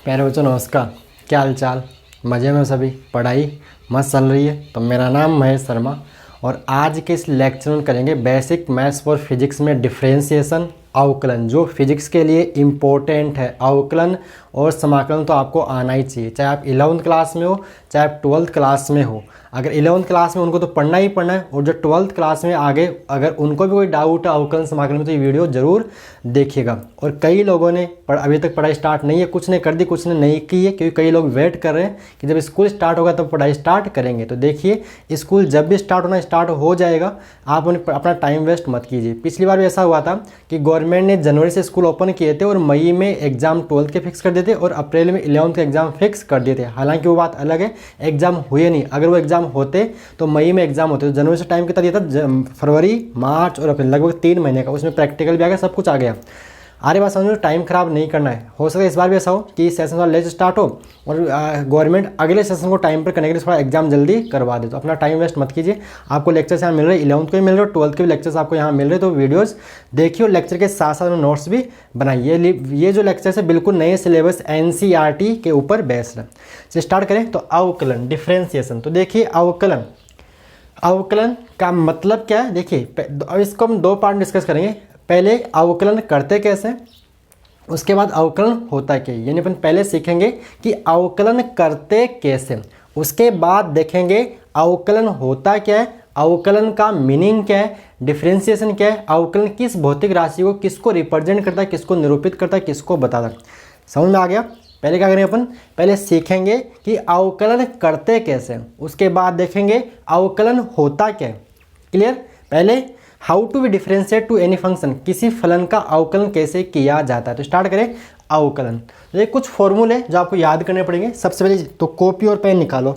प्यारे बच्चों नमस्कार। क्या हाल चाल? मज़े में सभी? पढ़ाई मस्त चल रही है? तो मेरा नाम महेश शर्मा और आज के इस लेक्चर में करेंगे बेसिक मैथ्स फॉर फिजिक्स में डिफरेंशिएशन, अवकलन, जो फिजिक्स के लिए इम्पोर्टेंट है। अवकलन और समाकलन तो आपको आना ही चाहिए, चाहे आप 11th क्लास में हो चाहे आप 12th क्लास में हो। अगर 11th क्लास में उनको तो पढ़ना ही पढ़ना है, और जो 12th क्लास में आगे अगर उनको भी कोई डाउट है अवकलन समाकलन में तो ये वीडियो ज़रूर देखिएगा। और कई लोगों ने अभी तक पढ़ाई स्टार्ट नहीं है, कुछ ने कर दी कुछ ने नहीं की है, क्योंकि कई लोग वेट कर रहे हैं कि जब स्कूल स्टार्ट होगा तब पढ़ाई स्टार्ट करेंगे। तो देखिए, स्कूल जब भी स्टार्ट हो जाएगा, आप अपना टाइम वेस्ट मत कीजिए। पिछली बार भी ऐसा हुआ था कि गवर्नमेंट ने जनवरी से स्कूल ओपन किए थे और मई में एग्जाम 12th के फिक्स कर दिए थे और अप्रैल में 11th के एग्जाम फिक्स कर दिए थे। हालांकि वो बात अलग है, एग्जाम हुए नहीं। अगर वो एग्जाम होते तो मई में एग्जाम होते, तो जनवरी से टाइम कितना दिया था? फरवरी, मार्च और अप्रैल, लगभग 3 महीने का। उसमें प्रैक्टिकल भी आ गया, सब कुछ आ गया। आरे बात समझ में, टाइम खराब नहीं करना है। हो सकता है इस बार भी ऐसा हो कि सेशन वाला लेट स्टार्ट हो और गवर्नमेंट अगले सेशन को टाइम पर करने के लिए थोड़ा एग्जाम जल्दी करवा दे। तो अपना टाइम वेस्ट मत कीजिए। आपको लेक्चर्स यहाँ मिल रहे, 11th के भी मिल रहे, 12th के भी लेक्चर्स आपको यहाँ मिल रहे। तो वीडियोज़ देखिए और लेक्चर के साथ साथ नोट्स भी बनाइए। ये जो लेक्चर्स है बिल्कुल नए सिलेबस NCERT के ऊपर बेस्ड है। तो स्टार्ट करें। तो अवकलन, डिफ्रेंसिएशन। तो देखिए, अवकलन का मतलब क्या है? देखिए, अब इसको हम 2 पार्ट डिस्कस करेंगे। पहले अवकलन करते कैसे, उसके बाद अवकलन होता क्या, यानी अपन पहले सीखेंगे कि अवकलन करते कैसे, उसके बाद देखेंगे अवकलन होता क्या है, अवकलन का मीनिंग क्या है, डिफरेंशिएशन क्या है, अवकलन किस भौतिक राशि को किसको रिप्रेजेंट करता है, किसको निरूपित करता है, किसको बताता है। समझ में आ गया? पहले क्या करेंगे अपन? पहले सीखेंगे कि अवकलन करते कैसे, उसके बाद देखेंगे अवकलन होता क्या है। क्लियर? पहले how to be differentiate to any function, किसी फलन का अवकलन कैसे किया जाता है। तो स्टार्ट करें अवकलन। तो ये कुछ फॉर्मूले जो आपको याद करने पड़ेंगे। सबसे पहले तो कॉपी और पेन निकालो,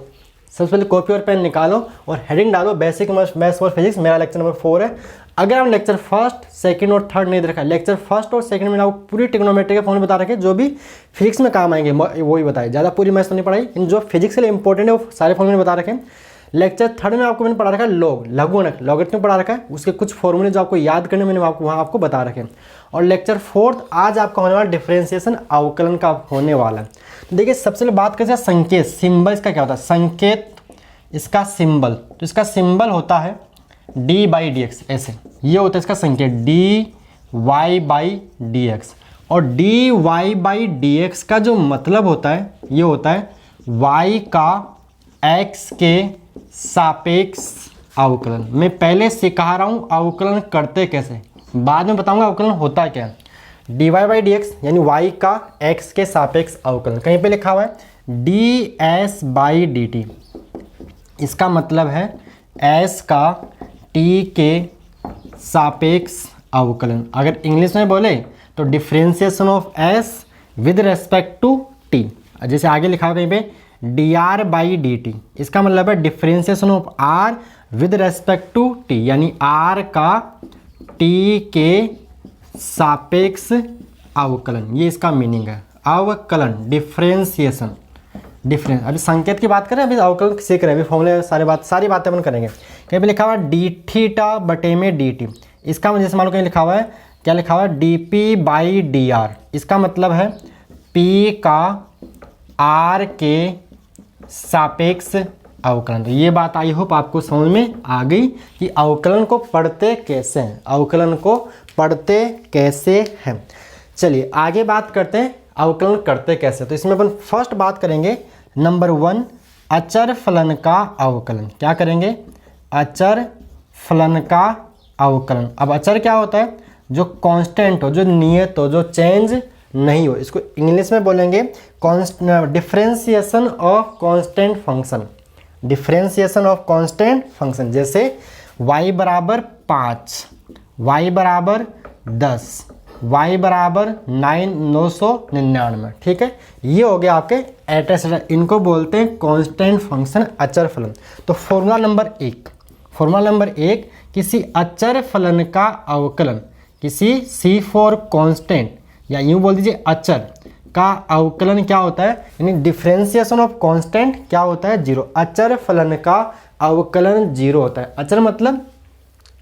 सबसे पहले कॉपी और पेन निकालो और हेडिंग डालो बेसिक मैथ्स फॉर फिजिक्स। मेरा लेक्चर नंबर 4 है। अगर आप लेक्चर फर्स्ट, सेकंड और थर्ड नहीं देखा, लेक्चर फर्स्ट और सेकंड में आपको पूरी ट्रिग्नोमेट्री के फॉर्मूले बता रखे, जो भी फिजिक्स में काम आएंगे वही बताए। ज़्यादा पूरी मैथ्स तो नहीं पढ़ाई, इन जो फिजिक्स के लिए इंपॉर्टेंट है वो सारे फॉर्मूले बता रखे। लेक्चर थर्ड में आपको मैंने पढ़ा रखा है लघुगणक, लॉगरिथम पढ़ा रखा है, उसके कुछ फॉर्मूले जो आपको याद करने मैंने वहाँ आपको बता रखे। और लेक्चर फोर्थ आज आपका होने वाला डिफरेंशिएशन, अवकलन का होने वाला है। तो देखिए, सबसे पहले बात करें संकेत, सिंबल इसका क्या होता है, संकेत इसका सिंबल। तो इसका सिंबल होता है d/dx, ऐसे ये होता है इसका संकेत dy/dx। और dy/dx का जो मतलब होता है, ये होता है y का x के सापेक्ष अवकलन। मैं पहले सिखा रहा हूं अवकलन करते कैसे, बाद में बताऊंगा अवकलन होता क्या है। dy/dx यानी y का x के सापेक्ष अवकलन, कहीं पे लिखा हुआ है ds/dt। इसका मतलब है s का t के सापेक्ष अवकलन। अगर इंग्लिश में बोले तो differentiation of s with respect to t। जैसे आगे लिखा हुआ कहीं पे dr/dt, इसका मतलब है differentiation of r with respect to t, यानी r का t के सापेक्ष अवकलन। ये इसका मीनिंग है, अवकलन, डिफरेंशिएशन, डिफरेंस। अभी संकेत की बात करें, अभी अवकलन सीख रहे हैं, अभी फॉर्मूले सारी बातें अपन करेंगे। कहीं पे लिखा हुआ है d/dt, इसका जैसे मान लो कहीं लिखा हुआ है, क्या लिखा हुआ है dp/dr, इसका मतलब है p का r के सापेक्ष अवकलन। तो ये बात आई होप आपको समझ में आ गई कि अवकलन को पढ़ते कैसे हैं, अवकलन को पढ़ते कैसे हैं। चलिए आगे बात करते हैं अवकलन करते कैसे। तो इसमें अपन फर्स्ट बात करेंगे नंबर 1, अचर फलन का अवकलन। क्या करेंगे? अचर फलन का अवकलन। अब अचर क्या होता है? जो कांस्टेंट हो, जो नियत हो, जो चेंज नहीं हो। इसको इंग्लिश में बोलेंगे differentiation of constant function, differentiation of constant function. जैसे y बराबर 5, y बराबर 10, y बराबर 999, ठीक है। ये हो गया आपके एटसेट्रा, इनको बोलते हैं कांस्टेंट फंक्शन, अचर फलन। तो फॉर्मूला नंबर 1, किसी अचर फलन का अवकलन, किसी C4 कांस्टेंट या यूँ बोल दीजिए अचर का अवकलन क्या होता है, यानी डिफरेंशिएशन ऑफ कांस्टेंट क्या होता है? 0। अचर फलन का अवकलन 0 होता है। अचर मतलब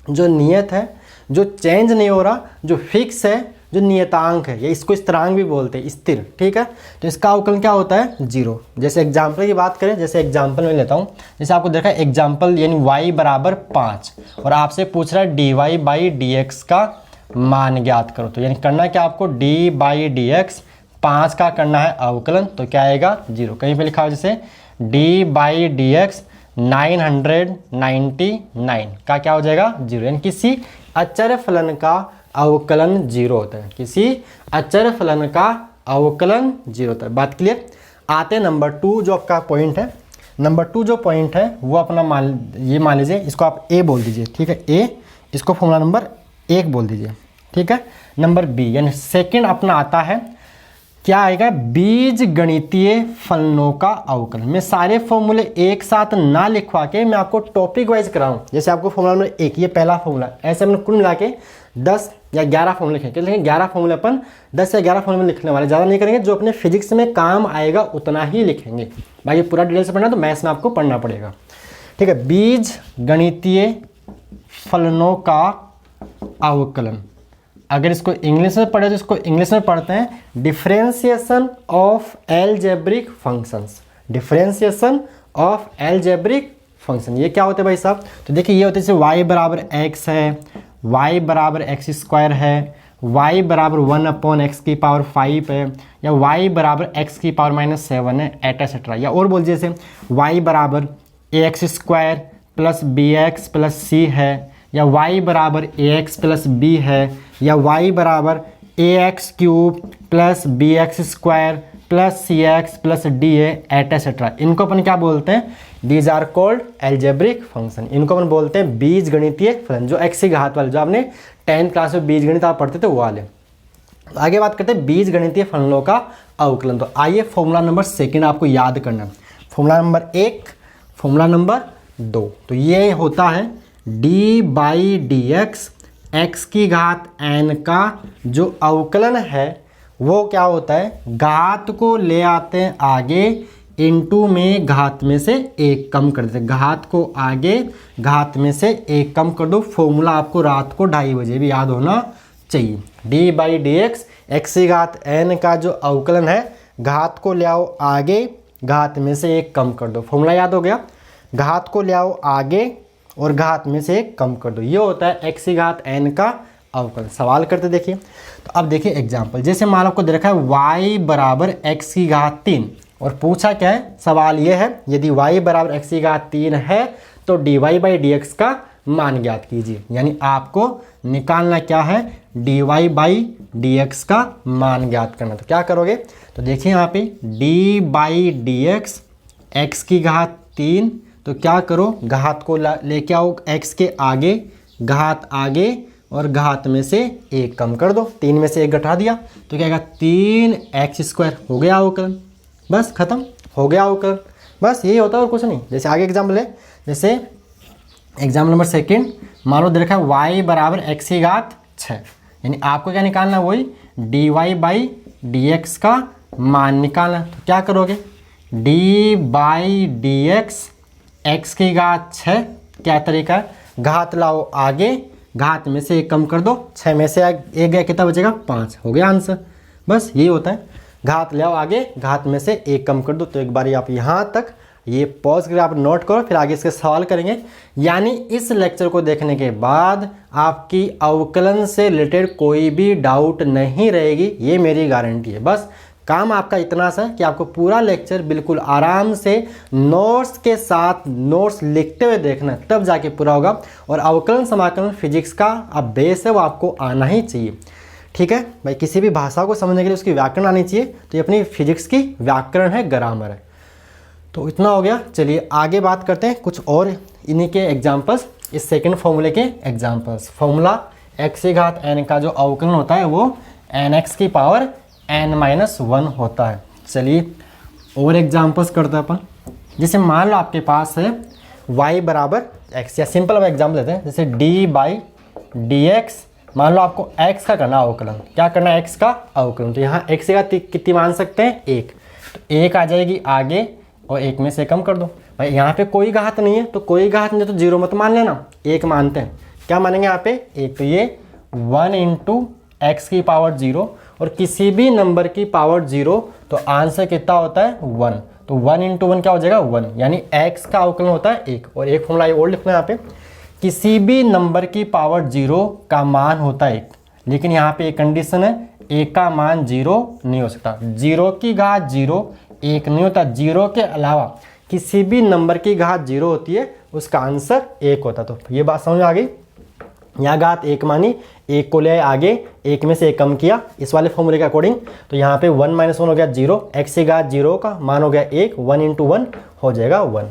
जो नियत है, जो चेंज नहीं हो रहा, जो फिक्स है, जो नियतांक है, या इसको स्थिरांक भी बोलते हैं, स्थिर, ठीक है। तो इसका अवकलन क्या होता है, 0। जैसे एग्जाम्पल की बात करें, जैसे एग्जाम्पल में लेता हूँ, जैसे आपको देखा है एग्जाम्पल यानी y बराबर 5 और आपसे पूछ रहा है dy/dx का मान ज्ञात करो। तो यानी करना क्या आपको, d/dx 5 का करना है अवकलन, तो क्या आएगा 0। कहीं पे लिखा हो जैसे d/dx 999 का क्या हो जाएगा 0, यानी किसी अचर फलन का अवकलन 0 होता है, किसी अचर फलन का अवकलन 0 होता है। बात क्लियर। आते हैं नंबर 2 जो आपका पॉइंट है। नंबर 2 जो पॉइंट है वो अपना मान लीजिए, इसको आप ए बोल दीजिए, ठीक है, ए, इसको फॉर्मूला नंबर 1 बोल दीजिए, ठीक है। नंबर बी यानी सेकंड अपना आता है, क्या आएगा, बीज गणितीय फलनों का अवकलन। मैं सारे फॉर्मूले एक साथ ना लिखवा के मैं आपको टॉपिक वाइज कराऊं। जैसे आपको फॉर्मूला नंबर 1 ये पहला फॉर्मूला, ऐसे हमने कुल मिला के 10 या 11 फॉर्मूले लिखेंगे, लेकिन 11 फॉर्मूले अपन 10 या 11 फॉर्मूले लिखने वाले, ज़्यादा नहीं करेंगे। जो अपने फिजिक्स में काम आएगा उतना ही लिखेंगे। बाकी पूरा डिटेल से पढ़ना तो मैथ्स में आपको पढ़ना पड़ेगा, ठीक है। बीज गणितीय फलनों का अवकलन, अगर इसको इंग्लिश में पढ़े तो इसको इंग्लिश में पढ़ते हैं differentiation of algebraic functions. Differentiation of algebraic function, ये क्या होते हैं भाई साहब, तो देखिए ये होते हैं जैसे y बराबर x है, y बराबर x स्क्वायर है, y बराबर 1/x की पावर 5 है, या y बराबर x की पावर -7 है, एटसेट्रा। या और बोल जैसे y बराबर ax square plus bx plus c है, या y बराबर ax प्लस b है, या y बराबर ax cube plus bx square plus cx plus d है, एटसेट्रा। इनको अपन क्या बोलते हैं, these are called algebraic function. इनको अपन बोलते हैं बीज गणितीय फलन, जो x की घात वाले, जो आपने 10th क्लास में बीज गणित आप पढ़ते थे वो वाले। आगे बात करते हैं बीज गणितीय फलनों का अवकलन। तो आइए फॉर्मूला नंबर 2 आपको याद करना है। फॉर्मूला नंबर 1, फॉर्मूला नंबर 2, तो ये होता है d/dx x की घात n का जो अवकलन है वो क्या होता है, घात को ले आते हैं आगे, इनटू में घात में से 1 कम कर देते हैं। घात को आगे घात में से 1 कम कर दो। फॉर्मूला आपको रात को 2:30 बजे भी याद होना चाहिए। d/dx x की घात n का जो अवकलन है, घात को ले आओ आगे, घात में से 1 कम कर दो। फॉर्मूला याद हो गया, घात को ले आओ आगे और घात में से 1 कम कर दो। ये होता है x की घात n का अवकलन। सवाल करते देखिए, तो अब देखिए एग्जाम्पल, जैसे मान लो आपको दे रखा है y बराबर x की घात 3 और पूछा क्या है, सवाल ये है यदि y बराबर x की घात 3 है तो dy/dx का मान ज्ञात कीजिए। यानी आपको निकालना क्या है, dy/dx का मान ज्ञात करना। तो क्या करोगे, तो देखिए यहाँ पे d/dx x की घात 3, तो क्या करो, घात को लेके आओ x के आगे, घात आगे और घात में से 1 कम कर दो। 3 में से 1 घटा दिया तो क्या आएगा, 3x² हो गया अवकलन। बस खत्म, हो गया अवकलन। बस यही होता है और कुछ नहीं। जैसे आगे एग्जाम्पल है, जैसे एग्जाम्पल नंबर 2, मान लो दे रखा है y बराबर x की घात 6, यानी आपको क्या निकालना है, वही dy/dx का मान निकालना। तो क्या करोगे, d/dx x की घात 6, क्या तरीका है, घात लाओ आगे, घात में से 1 कम कर दो, 6 में से 1 गया, कितना बचेगा, 5, हो गया आंसर। बस यही होता है, घात ले आओ आगे, घात में से 1 कम कर दो। तो एक बार आप यहाँ तक ये पॉज करके आप नोट करो, फिर आगे इसके सवाल करेंगे। यानी इस लेक्चर को देखने के बाद आपकी अवकलन से रिलेटेड कोई भी डाउट नहीं रहेगी, ये मेरी गारंटी है। बस काम आपका इतना सा है कि आपको पूरा लेक्चर बिल्कुल आराम से नोट्स के साथ नोट्स लिखते हुए देखना, तब जाके पूरा होगा। और अवकलन समाकलन फिजिक्स का अब बेस है, वो आपको आना ही चाहिए। ठीक है भाई, किसी भी भाषा को समझने के लिए उसकी व्याकरण आनी चाहिए, तो ये अपनी फिजिक्स की व्याकरण है, ग्रामर है। तो इतना हो गया। चलिए आगे बात करते हैं कुछ और इन्हीं के एग्जाम्पल्स, इस सेकंड फॉर्मूले के एग्जाम्पल्स। फॉर्मूला x की घात n का जो अवकलन होता है वो nx की पावर n-1 होता है। चलिए और एग्जाम्पल्स करते हैं अपन। जैसे मान लो आपके पास है y बराबर x, या सिंपल एग्जाम्पल लेते हैं, जैसे d/dx, मान लो आपको x का करना अवकलन। क्या करना है, x का अवकलन। तो यहाँ x का कितनी मान सकते हैं, 1, तो 1 आ जाएगी आगे और 1 में से कम कर दो। भाई यहाँ पे कोई घात नहीं है, तो कोई घात नहीं है तो 0 मत मान लेना, 1 मानते हैं। क्या मानेंगे यहाँ पे, 1, तो ये 1 × x की पावर 0 और किसी भी नंबर की पावर 0 तो आंसर कितना होता है 1। तो 1 इंटू 1 क्या हो जाएगा 1, यानी x का अवकलन होता है 1। और एक फॉर्मूला और लिखना है यहाँ पे, किसी भी नंबर की पावर 0 का मान होता है 1, लेकिन यहाँ पे एक कंडीशन है, 1 का मान 0 नहीं हो सकता। 0 की घात 0 1 नहीं होता, 0 के अलावा किसी भी नंबर की घात 0 होती है उसका आंसर 1 होता। तो ये बात समझ में आ गई। यहाँ घात 1 मानी, 1 को ले आए आगे, 1 में से 1 कम किया इस वाले फॉर्मूले के अकॉर्डिंग, तो यहाँ पे 1 - 1 हो गया 0, x की घात 0 का मान हो गया 1, 1 इंटू 1 हो जाएगा 1।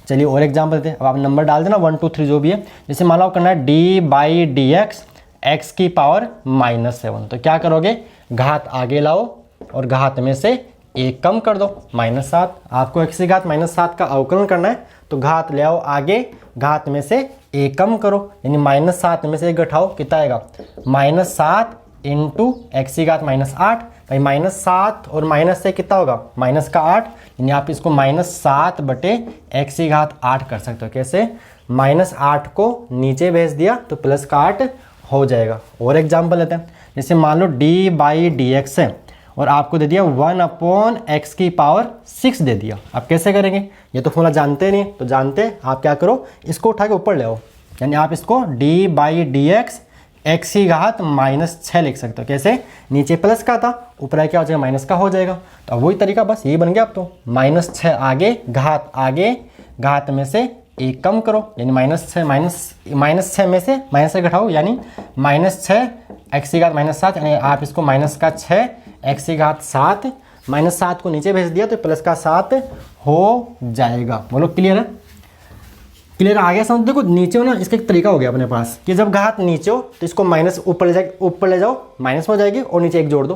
चलिए और एग्जाम्पल देते हैं। अब आप नंबर डाल देना 1 2 3 जो भी है। जैसे मान लो करना है d/dx x की पावर -7, तो क्या करोगे, घात आगे लाओ और घात में से 1 कम कर दो, -7। आपको x की घात -7 का अवकलन करना है, तो घात ले आओ आगे, घात में से 1 कम करो, यानी -7 में से 1 घटाओ, कितना आएगा -7 इंटू x की घात -8। भाई -7 और माइनस से कितना होगा माइनस का 8, यानी आप इसको -7 बटे x की घात 8 कर सकते हो। कैसे, -8 को नीचे भेज दिया तो प्लस का 8 हो जाएगा। और एग्जाम्पल लेते हैं। जैसे मान लो d/dx है और आपको दे दिया 1/x की पावर 6 दे दिया। आप कैसे करेंगे, ये तो फॉर्मूला जानते नहीं, तो जानते आप क्या करो, इसको उठा के ऊपर ले आओ, यानी आप इसको d/dx x की घात -6 लिख सकते हो। कैसे, नीचे प्लस का था, ऊपर क्या हो जाएगा माइनस का हो जाएगा। तो अब वही तरीका, बस यही बन गया। अब तो -6 आगे, घात में से 1 कम करो, यानी -6 -6 में से -6 घटाओ, यानी -6 x की घात -7, यानी आप इसको -6 x की घात 7, -7 को नीचे भेज दिया तो प्लस का 7 हो जाएगा। बोलो क्लियर है, क्लियर आ गया समझ। देखो नीचे हो ना, इसका एक तरीका हो गया अपने पास कि जब घात नीचे हो तो इसको माइनस ऊपर ले जाओ, माइनस हो जाएगी और नीचे 1 जोड़ दो।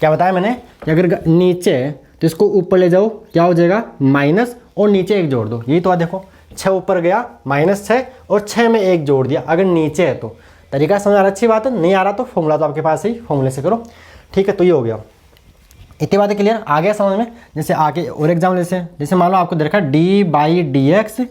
क्या बताया मैंने कि अगर नीचे है तो इसको ऊपर ले जाओ, क्या हो जाएगा माइनस और नीचे 1 जोड़ दो। यही तो देखो 6 ऊपर गया -6 और 6 में 1 जोड़ दिया, अगर नीचे है तो। तरीका समझ आ रहा, अच्छी बात है। नहीं आ रहा तो फॉर्मूला तो आपके पास ही, फॉर्मूले से करो, ठीक है। तो ये हो गया, इतनी बातें क्लियर आ गया समझ में। जैसे आगे और एग्जाम्पल जैसे मान लो आपको दे रखा है d/dx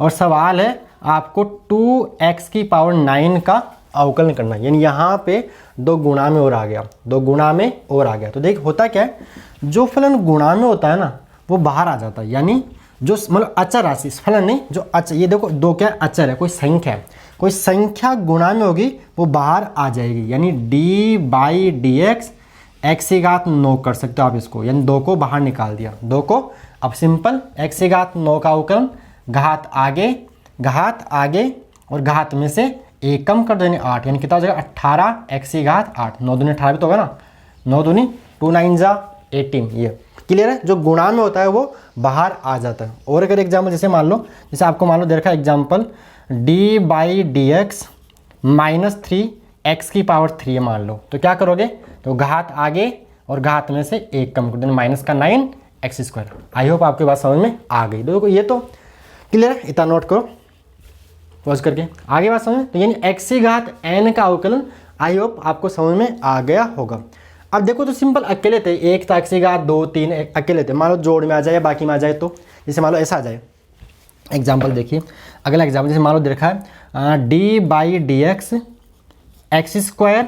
और सवाल है आपको 2x की पावर 9 का अवकलन करना, यानी यहाँ पे 2 गुणा में और आ गया, 2 गुणा में और आ गया। तो देख होता क्या है, जो फलन गुणा में होता है ना वो बाहर आ जाता है, यानी जो मतलब अचर राशि, फलन नहीं, जो अचर, ये देखो 2 क्या अचर है, कोई संख्या है, कोई संख्या गुणा में होगी वो बाहर आ जाएगी, यानी d/dx x की घात 9 कर सकते हो आप इसको, यानी 2 को बाहर निकाल दिया, 2 को। अब सिंपल x की घात 9 का अवकलन, घात आगे और घात में से 1 कम कर दो, यानी 8, यानी कितना हो जाएगा 18 x की घात 8। 9 दूनी 18 भी तो होगा ना, 9 दूनी 2 9 जा 18। ये क्लियर है, जो गुणा में होता है वो बाहर आ जाता है। और अगर एग्जाम्पल जैसे मान लो, जैसे आपको मान लो दे रखा है एग्जाम्पल d/dx -3 x की पावर 3 मान लो, तो क्या करोगे, तो घात आगे और घात में से 1 कम कर दो, -9 x²। आई होप आपके बात समझ में आ गई। देखो ये तो क्लियर है, इतना नोट करो पॉज करके, आगे बात समझ में। तो यानी x की घात n का अवकलन, आई होप आपको समझ में आ गया होगा। अब देखो तो सिंपल अकेले थे, 1 था x की घात 2 3 अकेले थे, मान लो जोड़ में आ जाए या बाकी में आ जाए, तो जैसे मान लो ऐसा आ जाए। एग्जाम्पल देखिए, अगला एग्जाम्पल जैसे मान लो दे रखा है d/dx x²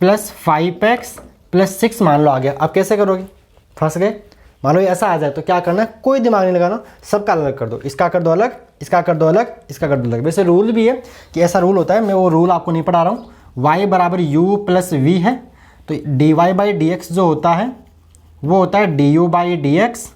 + 5x + 6 मान लो आ गया। अब कैसे करोगे, फंस गए। मान लो ये ऐसा आ जाए तो क्या करना है, कोई दिमाग नहीं लगाना, सबका अलग कर दो, इसका कर दो अलग, इसका कर दो अलग, इसका कर दो अलग। वैसे रूल भी है कि ऐसा रूल होता है, मैं वो रूल आपको नहीं पढ़ा रहा हूँ। y = u + v है, तो dy/dx जो होता है वो होता है du/dx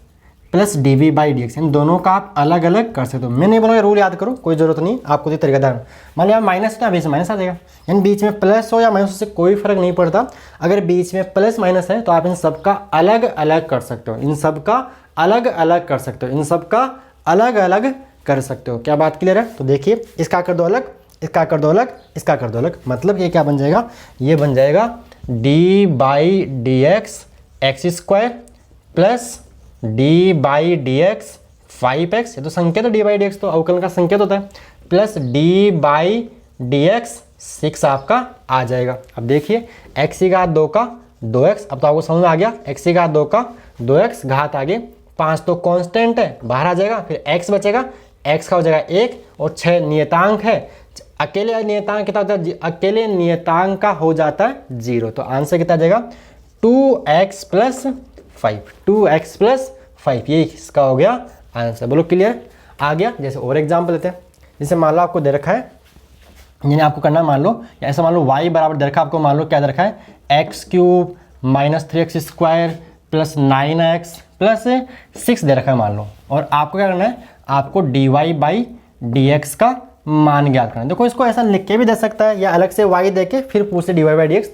+ dv/dx, इन दोनों का आप अलग अलग कर सकते हो। मैं नहीं बोलूँगा रूल याद करो, कोई ज़रूरत नहीं, आपको ये तरीका ध्यान। मान लिया माइनस ना, बीच में माइनस आ जाएगा, यानी बीच में प्लस हो या माइनस से कोई फर्क नहीं पड़ता। अगर बीच में प्लस माइनस है तो आप इन सब का अलग अलग कर सकते हो, इन सब का अलग अलग कर सकते हो, इन सब का अलग अलग कर सकते हो। क्या बात क्लियर है। तो देखिए, इसका कर दो अलग, इसका कर दो अलग, इसका कर दो अलग, मतलब ये क्या बन जाएगा, ये बन जाएगा d/dx x² + d/dx 5x, ये तो संकेत है, d/dx तो अवकलन का संकेत होता है, प्लस d/dx 6 आपका आ जाएगा। अब देखिए x की घात 2 का 2x, अब तो आपको समझ में आ गया, x की घात 2 का 2x, घात आगे 5 तो कांस्टेंट है बाहर आ जाएगा, फिर x बचेगा, x का हो जाएगा 1 और 6 नियतांक है, अकेले नियतांक कितना होता है, अकेले नियतांक का हो जाता है 0। तो आंसर कितना आ जाएगा 2x प्लस 5, 2x प्लस 5, ये इसका हो गया आंसर। बोलो क्लियर आ गया। जैसे और एग्जाम्पल देते हैं, जैसे मान लो आपको दे रखा है, यानी आपको करना है, मान लो ऐसा मान लो y बराबर दे रखा है आपको, मान लो क्या दे रखा है x cube minus 3x square plus 9x plus 6 दे रखा है मान लो, और आपको क्या करना है, आपको dy बाई dx का मान ज्ञात करना है। देखो इसको ऐसा लिख के भी दे सकता है, या अलग से y दे के फिर पूछे dy बाई dx।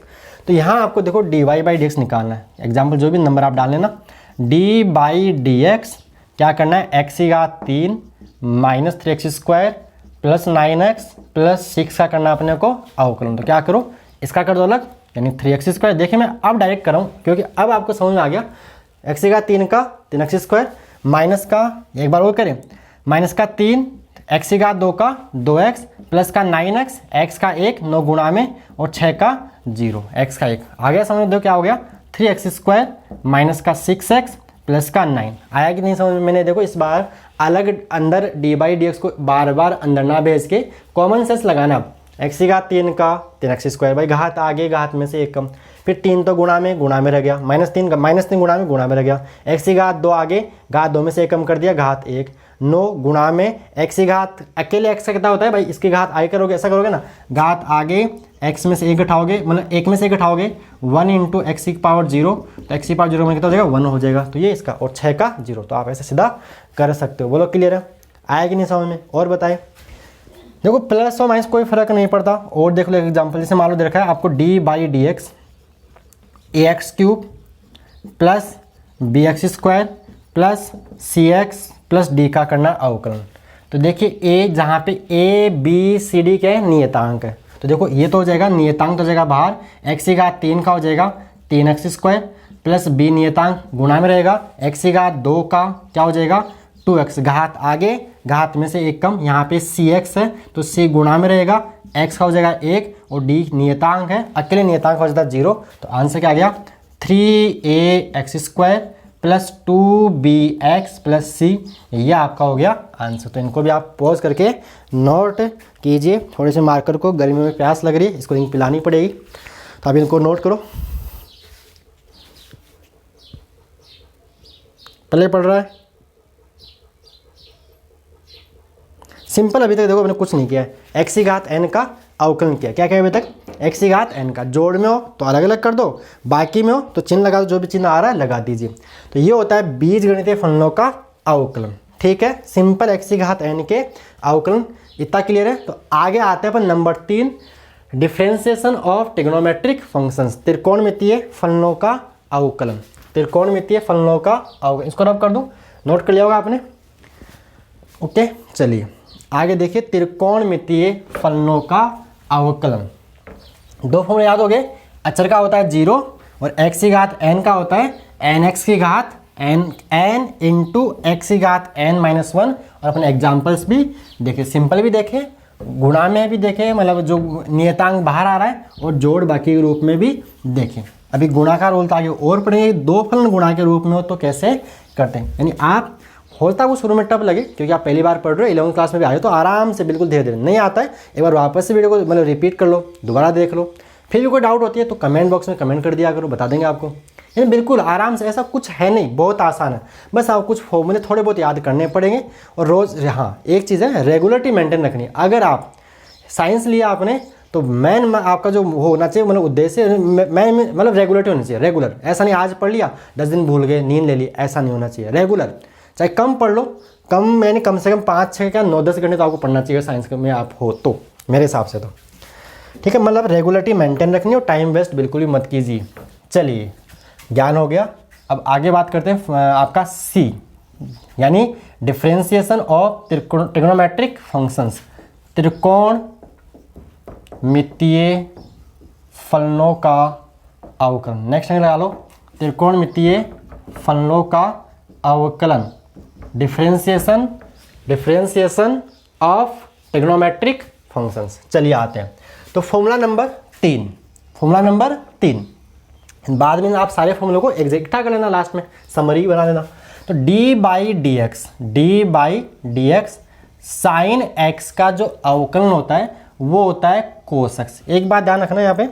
तो यहाँ आपको देखो dy बाई dx निकालना है। एग्जाम्पल जो भी नंबर आप डाल लेना, d बाई dx क्या करना है, x की घात 3 minus 3x square plus 9x plus 6 का करना अपने को अवकलन। तो क्या करो, इसका कर दो अलग, यानी 3x स्क्वायर। देखिए मैं अब डायरेक्ट कर रहा हूँ क्योंकि अब आपको समझ में आ गया। x की घात 3 का 3x स्क्वायर माइनस का, एक बार वो करें, माइनस का 3, x की घात 2 का 2x प्लस का 9x, x का 1 9 गुणा में और 6 का 0, x का 1 आ गया। समझ दो क्या हो गया, 3x स्क्वायर माइनस का 6x प्लस का 9 आया कि नहीं समझ में। मैंने देखो इस बार अलग अंदर डी बाई डी एक्स को बार बार अंदर ना भेज के कॉमन सेंस लगाना। एक्स की घात 3 का 3x स्क्वायर, भाई घात आगे घात में से एक कम, फिर 3 तो गुणा में रह गया, -3 का -3 गुणा में रह गया, एक्स की घात 2 आगे घात 2 में से एक कम कर दिया, घात 1 9 गुणा में एक्स की घात, अकेले एक्स का कितना होता है भाई, इसकी घात आगे करोगे, ऐसा करोगे ना, घात आगे एक्स में से एक घटाओगे, मतलब एक में से एक घटाओगे 1 इंटू एक्स की पावर 0, तो एक्स की पावर 0 में कितना हो जाएगा 1 हो जाएगा। तो ये इसका, और 6 का 0, तो आप ऐसे सीधा कर सकते हो। बोलो क्लियर है, आया कि नहीं समझ में। और बताए, देखो प्लस और माइनस कोई फर्क नहीं पड़ता। और देख लो एग्जाम्पल, जैसे मान लो दे रखा है आपको D by D X A X cube plus B X square plus C X plus D का करना अवकलन। तो देखिए ए, जहाँ पे ए बी सी डी के नियतांक है, तो देखो ये तो हो जाएगा नियतांक तो हो जाएगा बाहर, एक्स की घात 3 का हो जाएगा 3x स्क्वायर प्लस बी नियतांक गुणा में रहेगा, एक्स की घात 2 का क्या हो जाएगा 2x, घात आगे घात में से एक कम, यहाँ पे सी एक्स है तो सी गुणा में रहेगा, x का हो जाएगा 1 और d नियतांक है, अकेले नियतांक हो जाता है 0। तो आंसर क्या आ गया 3ax square plus 2bx plus c, ये आपका हो गया आंसर। तो इनको भी आप पॉज करके नोट कीजिए। थोड़े से मार्कर को, गर्मी में प्यास लग रही है, इसको इंक पिलानी पड़ेगी, तो आप इनको नोट करो। पहले पढ़ रहा है सिंपल। अभी तक देखो मैंने कुछ नहीं किया है, एक्स की घात n का अवकलन किया, क्या क्या अभी तक, एक्स की घात n का, जोड़ में हो तो अलग अलग कर दो, बाकी में हो तो चिन्ह लगा दो, जो भी चिन्ह आ रहा है लगा दीजिए। तो ये होता है बीजगणितीय फलनों का अवकलन। ठीक है, सिंपल एक्स की घात n के अवकलन, इतना क्लियर है। तो आगे आते हैं अपन number 3, differentiation of trigonometric functions, त्रिकोणमितीय फलनों का अवकलन, त्रिकोणमितीय फलनों का अवकलन। इसको रब कर दूं, नोट कर लिया होगा आपने। ओके चलिए आगे देखिए, त्रिकोणमितीय फलनों का अवकलन। दो फॉर्मूले याद हो गए, अचर का होता है 0 और x की घात n का होता है nx की घात n इंटू एक्स की घात n-1। और अपने एग्जाम्पल्स भी देखे, सिंपल भी देखे, गुणा में भी देखे, मतलब जो नियतांक बाहर आ रहा है, और जोड़ बाकी के रूप में भी देखें। अभी गुणा का रोल तो आगे और पढ़ेंगे, दो फलन गुणा के रूप में हो तो कैसे करते हैं। यानी आप, होता है वो शुरू में टफ लगे क्योंकि आप पहली बार पढ़ रहे हो, 11वीं क्लास में भी आए तो आराम से बिल्कुल धीरे धीरे, नहीं आता है एक बार वापस से वीडियो को मतलब रिपीट कर लो, दोबारा देख लो। फिर भी कोई डाउट होती है तो कमेंट बॉक्स में कमेंट कर दिया करो, बता देंगे आपको। यानी बिल्कुल आराम से, ऐसा कुछ है नहीं, बहुत आसान है। बस आप कुछ फॉर्मूले थोड़े बहुत याद करने पड़ेंगे, और रोज़, हाँ एक चीज़ है, रेगुलरिटी मेंटेन रखनी है। अगर आप साइंस लिया आपने तो मेन आपका जो होना चाहिए, मतलब उद्देश्य मैं मतलब रेगुलरिटी होनी चाहिए, रेगुलर। ऐसा नहीं आज पढ़ लिया 10 दिन भूल गए, नींद ले ली, ऐसा नहीं होना चाहिए। रेगुलर, चाहे कम पढ़ लो, मैंने कम से कम 5-6 क्या 9-10 घंटे तो आपको पढ़ना चाहिए साइंस में आप हो तो, मेरे हिसाब से तो। ठीक है, मतलब रेगुलरिटी मेंटेन रखनी और टाइम वेस्ट बिल्कुल भी मत कीजिए। चलिए ज्ञान हो गया, अब आगे बात करते हैं आपका सी, यानी डिफरेंशिएशन ऑफ ट्रिग्नोमेट्रिक फंक्शंस, त्रिकोणमितीय फलनों का अवकलन। नेक्स्ट लगा लो, त्रिकोणमितीय फलनों का अवकलन, डिफरेंशिएशन ऑफ ट्रिग्नोमेट्रिक फंक्शंस। चलिए आते हैं, तो फॉर्मूला नंबर 3, बाद में आप सारे फॉर्मूलों को इकट्ठा कर लेना, लास्ट में समरी बना देना। तो d by D X sign x का जो अवकलन होता है वो होता है cos x। एक बात ध्यान रखना यहाँ पे,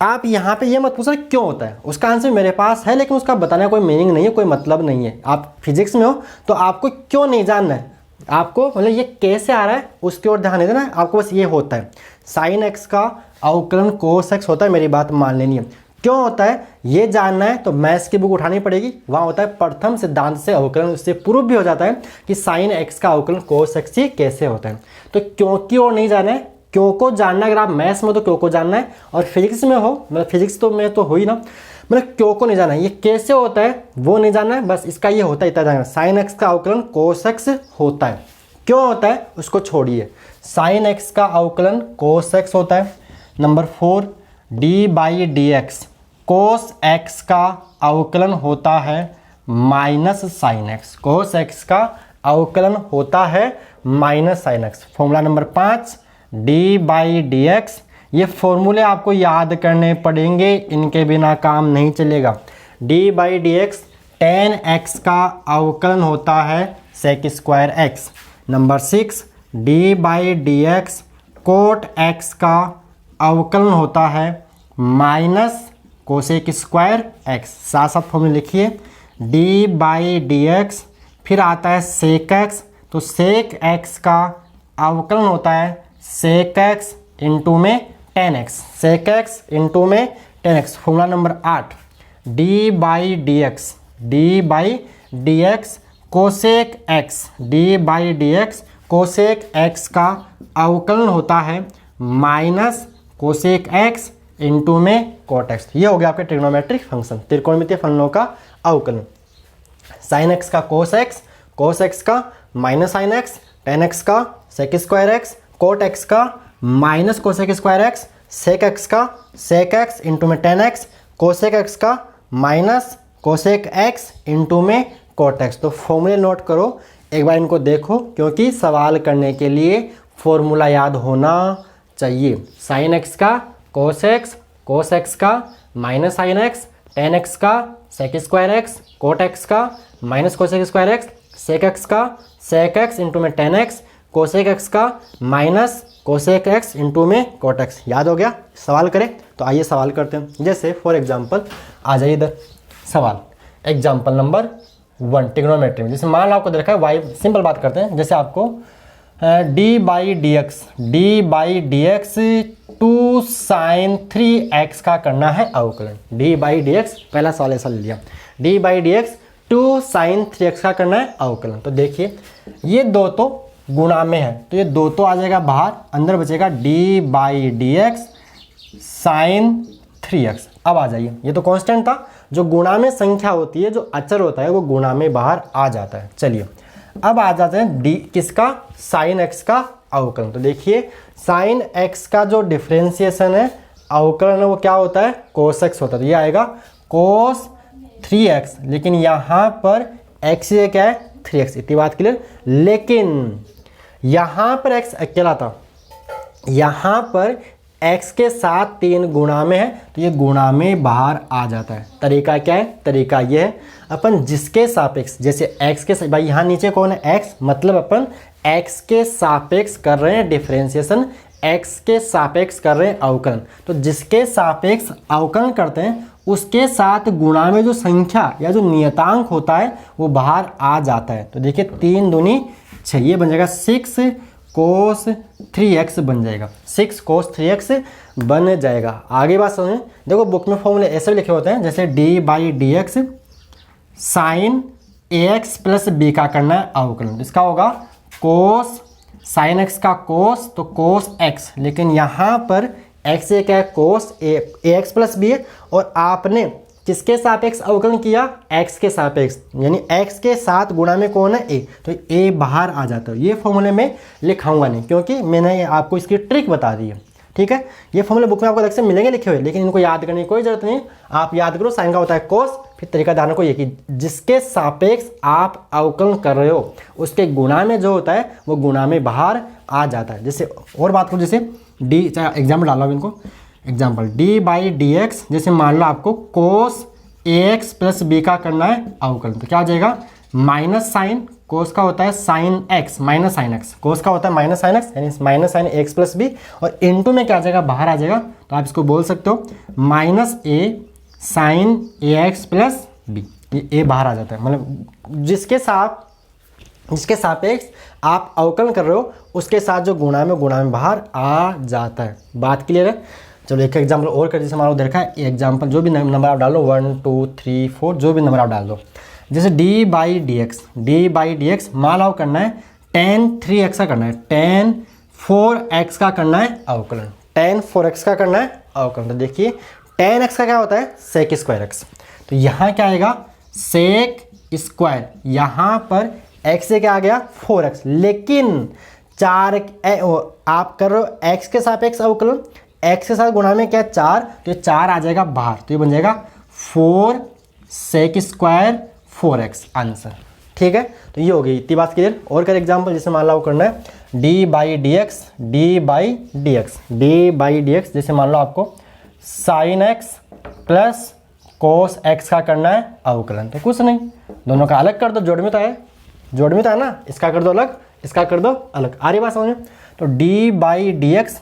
आप यहाँ पे ये मत पूछना क्यों होता है, उसका आंसर मेरे पास है लेकिन उसका बताने का कोई मीनिंग नहीं है, कोई मतलब नहीं है। आप फिजिक्स में हो तो आपको क्यों नहीं जानना है, आपको मतलब ये कैसे आ रहा है उसकी ओर ध्यान नहीं देना है, आपको बस ये होता है साइन एक्स का अवकलन कोस एक्स होता है, मेरी बात मान लेनी है। क्यों होता है ये जानना है तो मैथ्स की बुक उठानी पड़ेगी, वहाँ होता है प्रथम सिद्धांत से अवकलन, उससे प्रूफ भी हो जाता है कि साइन एक्स का अवकलन कोस एक्स ही कैसे होता है। तो क्यों की ओर नहीं जाना है, क्यों को जानना है। अगर आप मैथ्स में तो क्यों को जानना है, और फिजिक्स में हो, मतलब फिजिक्स तो में तो हो ही ना, मतलब क्यों को नहीं जानना है, ये कैसे होता है वो नहीं जानना है, बस इसका ये होता है इतना जानना, साइन एक्स का अवकलन कोस एक्स होता है। क्यों होता है उसको छोड़िए, साइन एक्स का अवकलन कोस एक्स होता है। Number 4 D by D x cos x का अवकलन होता है minus sine x, cos x का अवकलन होता है minus sine x. Formula number 5 D by D x, ये फॉर्मूले आपको याद करने पड़ेंगे, इनके बिना काम नहीं चलेगा। D by D X tan x का अवकलन होता है sec square X. Number 6 D by D X cot x का अवकलन होता है माइनस कोसेक स्क्वायर एक्स। साथ साथ फॉर्मूले लिखिए, डी बाई डी एक्स फिर आता है सेक एक्स, तो सेक एक्स का अवकलन होता है सेक एक्स इंटू में tan x, sec x into में tan x. Formula number 8 d by D x, d by D x cosec x, d by D x cosec x का अवकलन होता है माइनस कोसेक एक्स इंटू में cot x. ये हो गया आपके ट्रिग्नोमेट्रिक फंक्शन, त्रिकोणमितीय फलनों का अवकलन। साइन एक्स का कोस एक्स, कोस एक्स का minus sine x, tan x का sec square x, cot x का minus cosec square x, sec x का सेक एक्स इंटू में टेन एक्स, कोसेक एक्स का माइनस कोसेक एक्स इंटू में cot x. तो फॉर्मूले note करो, एक बार इनको देखो, क्योंकि सवाल करने के लिए फॉर्मूला याद होना चाहिए। साइन एक्स का कोस एक्स का minus sine x, tan x का sec square x, cot x का minus cosec square x, sec x का सेक एक्स इंटू में टेन एक्स, कोसेक एक्स का माइनस कोसेक एक्स इंटू में cot x. याद हो गया। सवाल करें तो आइए सवाल करते हैं। जैसे फॉर एग्जांपल आ जाइए इधर, सवाल एग्जांपल नंबर 1 ट्रिग्नोमेट्री में, जैसे मान लो आपको देखा है वाई, सिंपल बात करते हैं, जैसे आपको D by D X two sine 3x का करना है अवकलन। डी बाई डी एक्स पहला सवाल ऐसा ले लिया, D by D X two sine 3x का करना है अवकलन। तो देखिए ये दो तो गुणा में है, तो ये दो तो आ जाएगा बाहर, अंदर बचेगा D by D X sine 3x। अब आ जाइए, ये तो कांस्टेंट था, जो गुणा में संख्या होती है, जो अचर होता है वो गुणा में बाहर आ जाता है। चलिए अब आ जाते हैं डी किसका, साइन एक्स का अवकलन। तो देखिए साइन एक्स का जो डिफरेंशिएशन है, अवकलन है, वो क्या होता है कोस एक्स होता है। तो ये आएगा कोस 3x, लेकिन यहाँ पर x ये क्या है 3x, इतनी बात क्लियर। लेकिन यहाँ पर x अकेला था, यहाँ पर x के साथ 3 गुणा में है, तो ये गुणा में बाहर आ जाता है। तरीका क्या है, तरीका ये है, अपन जिसके सापेक्ष, जैसे x के, भाई यहाँ नीचे कौन है x, मतलब अपन x के सापेक्ष कर रहे हैं डिफरेंशिएशन, x के सापेक्ष कर रहे हैं अवकलन। तो जिसके सापेक्ष अवकलन करते हैं उसके साथ गुणा में जो संख्या या जो नियतांक होता है वो बाहर आ जाता है। तो देखिए 3 दूनी 6, ये बन जाएगा 6 कोस 3x बन जाएगा, 6 कोस 3x बन जाएगा। आगे बात समझें, देखो बुक में फॉर्मूले ऐसे लिखे होते हैं, जैसे D by D X sine ax plus B का करना है अवकलन। इसका होगा कोस साइन x का कोस, तो कोस x, लेकिन यहाँ पर x ये क्या है कोस ax प्लस बी है, और आपने किसके सापेक्ष अवकलन किया, x के सापेक्ष, यानी x के साथ गुणा में कौन है a, तो a बाहर आ जाता है। ये फॉर्मूले में लिखाऊंगा नहीं, क्योंकि मैंने आपको इसकी ट्रिक बता दी है, ठीक है। ये फॉर्मूले बुक में आपको अलग से मिलेंगे लिखे हुए, लेकिन इनको याद करने की कोई जरूरत नहीं। आप याद करो साइन का होता है कोस, फिर तरीका ध्यान को ये कि जिसके सापेक्ष आप अवकलन कर रहे हो उसके गुणा में जो होता है वो गुणा में बाहर आ जाता है। जैसे और बात करो, जैसे डी, चाहे एग्जाम्पल डालो अब इनको, example D by D x, जैसे मान लो आपको कोस ax प्लस बी का करना है अवकलन, तो क्या हो जाएगा माइनस साइन कोस का होता है sine x minus sine x, cos का होता है माइनस साइन एक्स यानी minus sine x plus b, और इनटू में क्या आ जाएगा, बाहर आ जाएगा, तो आप इसको बोल सकते हो minus A sign A X plus B. ये ए बाहर आ जाता है, मतलब जिसके सापेक्ष आप अवकलन कर रहे हो उसके साथ जो गुणा में बाहर आ जाता है। बात क्लियर है? चलो एक एग्जाम्पल और कर, जैसे मान लो देखा है एग्जाम्पल, जो भी नंबर आप डालो 1 2 3 4 जो भी नंबर आप डाल दो, जैसे डी बाई डी एक्स मान लो करना है tan 3x का करना है, tan 4x का करना है अवकलन, tan 4x का करना है अवकलन। तो देखिए tan x का क्या होता है sec स्क्वायर x, तो यहाँ क्या आएगा sec स्क्वायर, यहाँ पर x से क्या आ गया 4x, लेकिन आप कर रहे हो x के सापेक्ष अवकलन, x के साथ गुणा में क्या 4, तो ये 4 आ जाएगा बाहर, तो ये बन जाएगा 4 sec स्क्वायर 4x आंसर। ठीक है, तो ये हो गई इतनी बात क्लियर। और कर एग्जाम्पल, जैसे मान लो करना है डी बाई डी एक्स, जैसे मान लो आपको sign x plus cos x का करना है अवकलन, तो कुछ नहीं, दोनों का अलग कर दो, जोड़ में तो है ना, इसका कर दो अलग, इसका कर दो अलग, आ रही बात समझ में? तो D by D X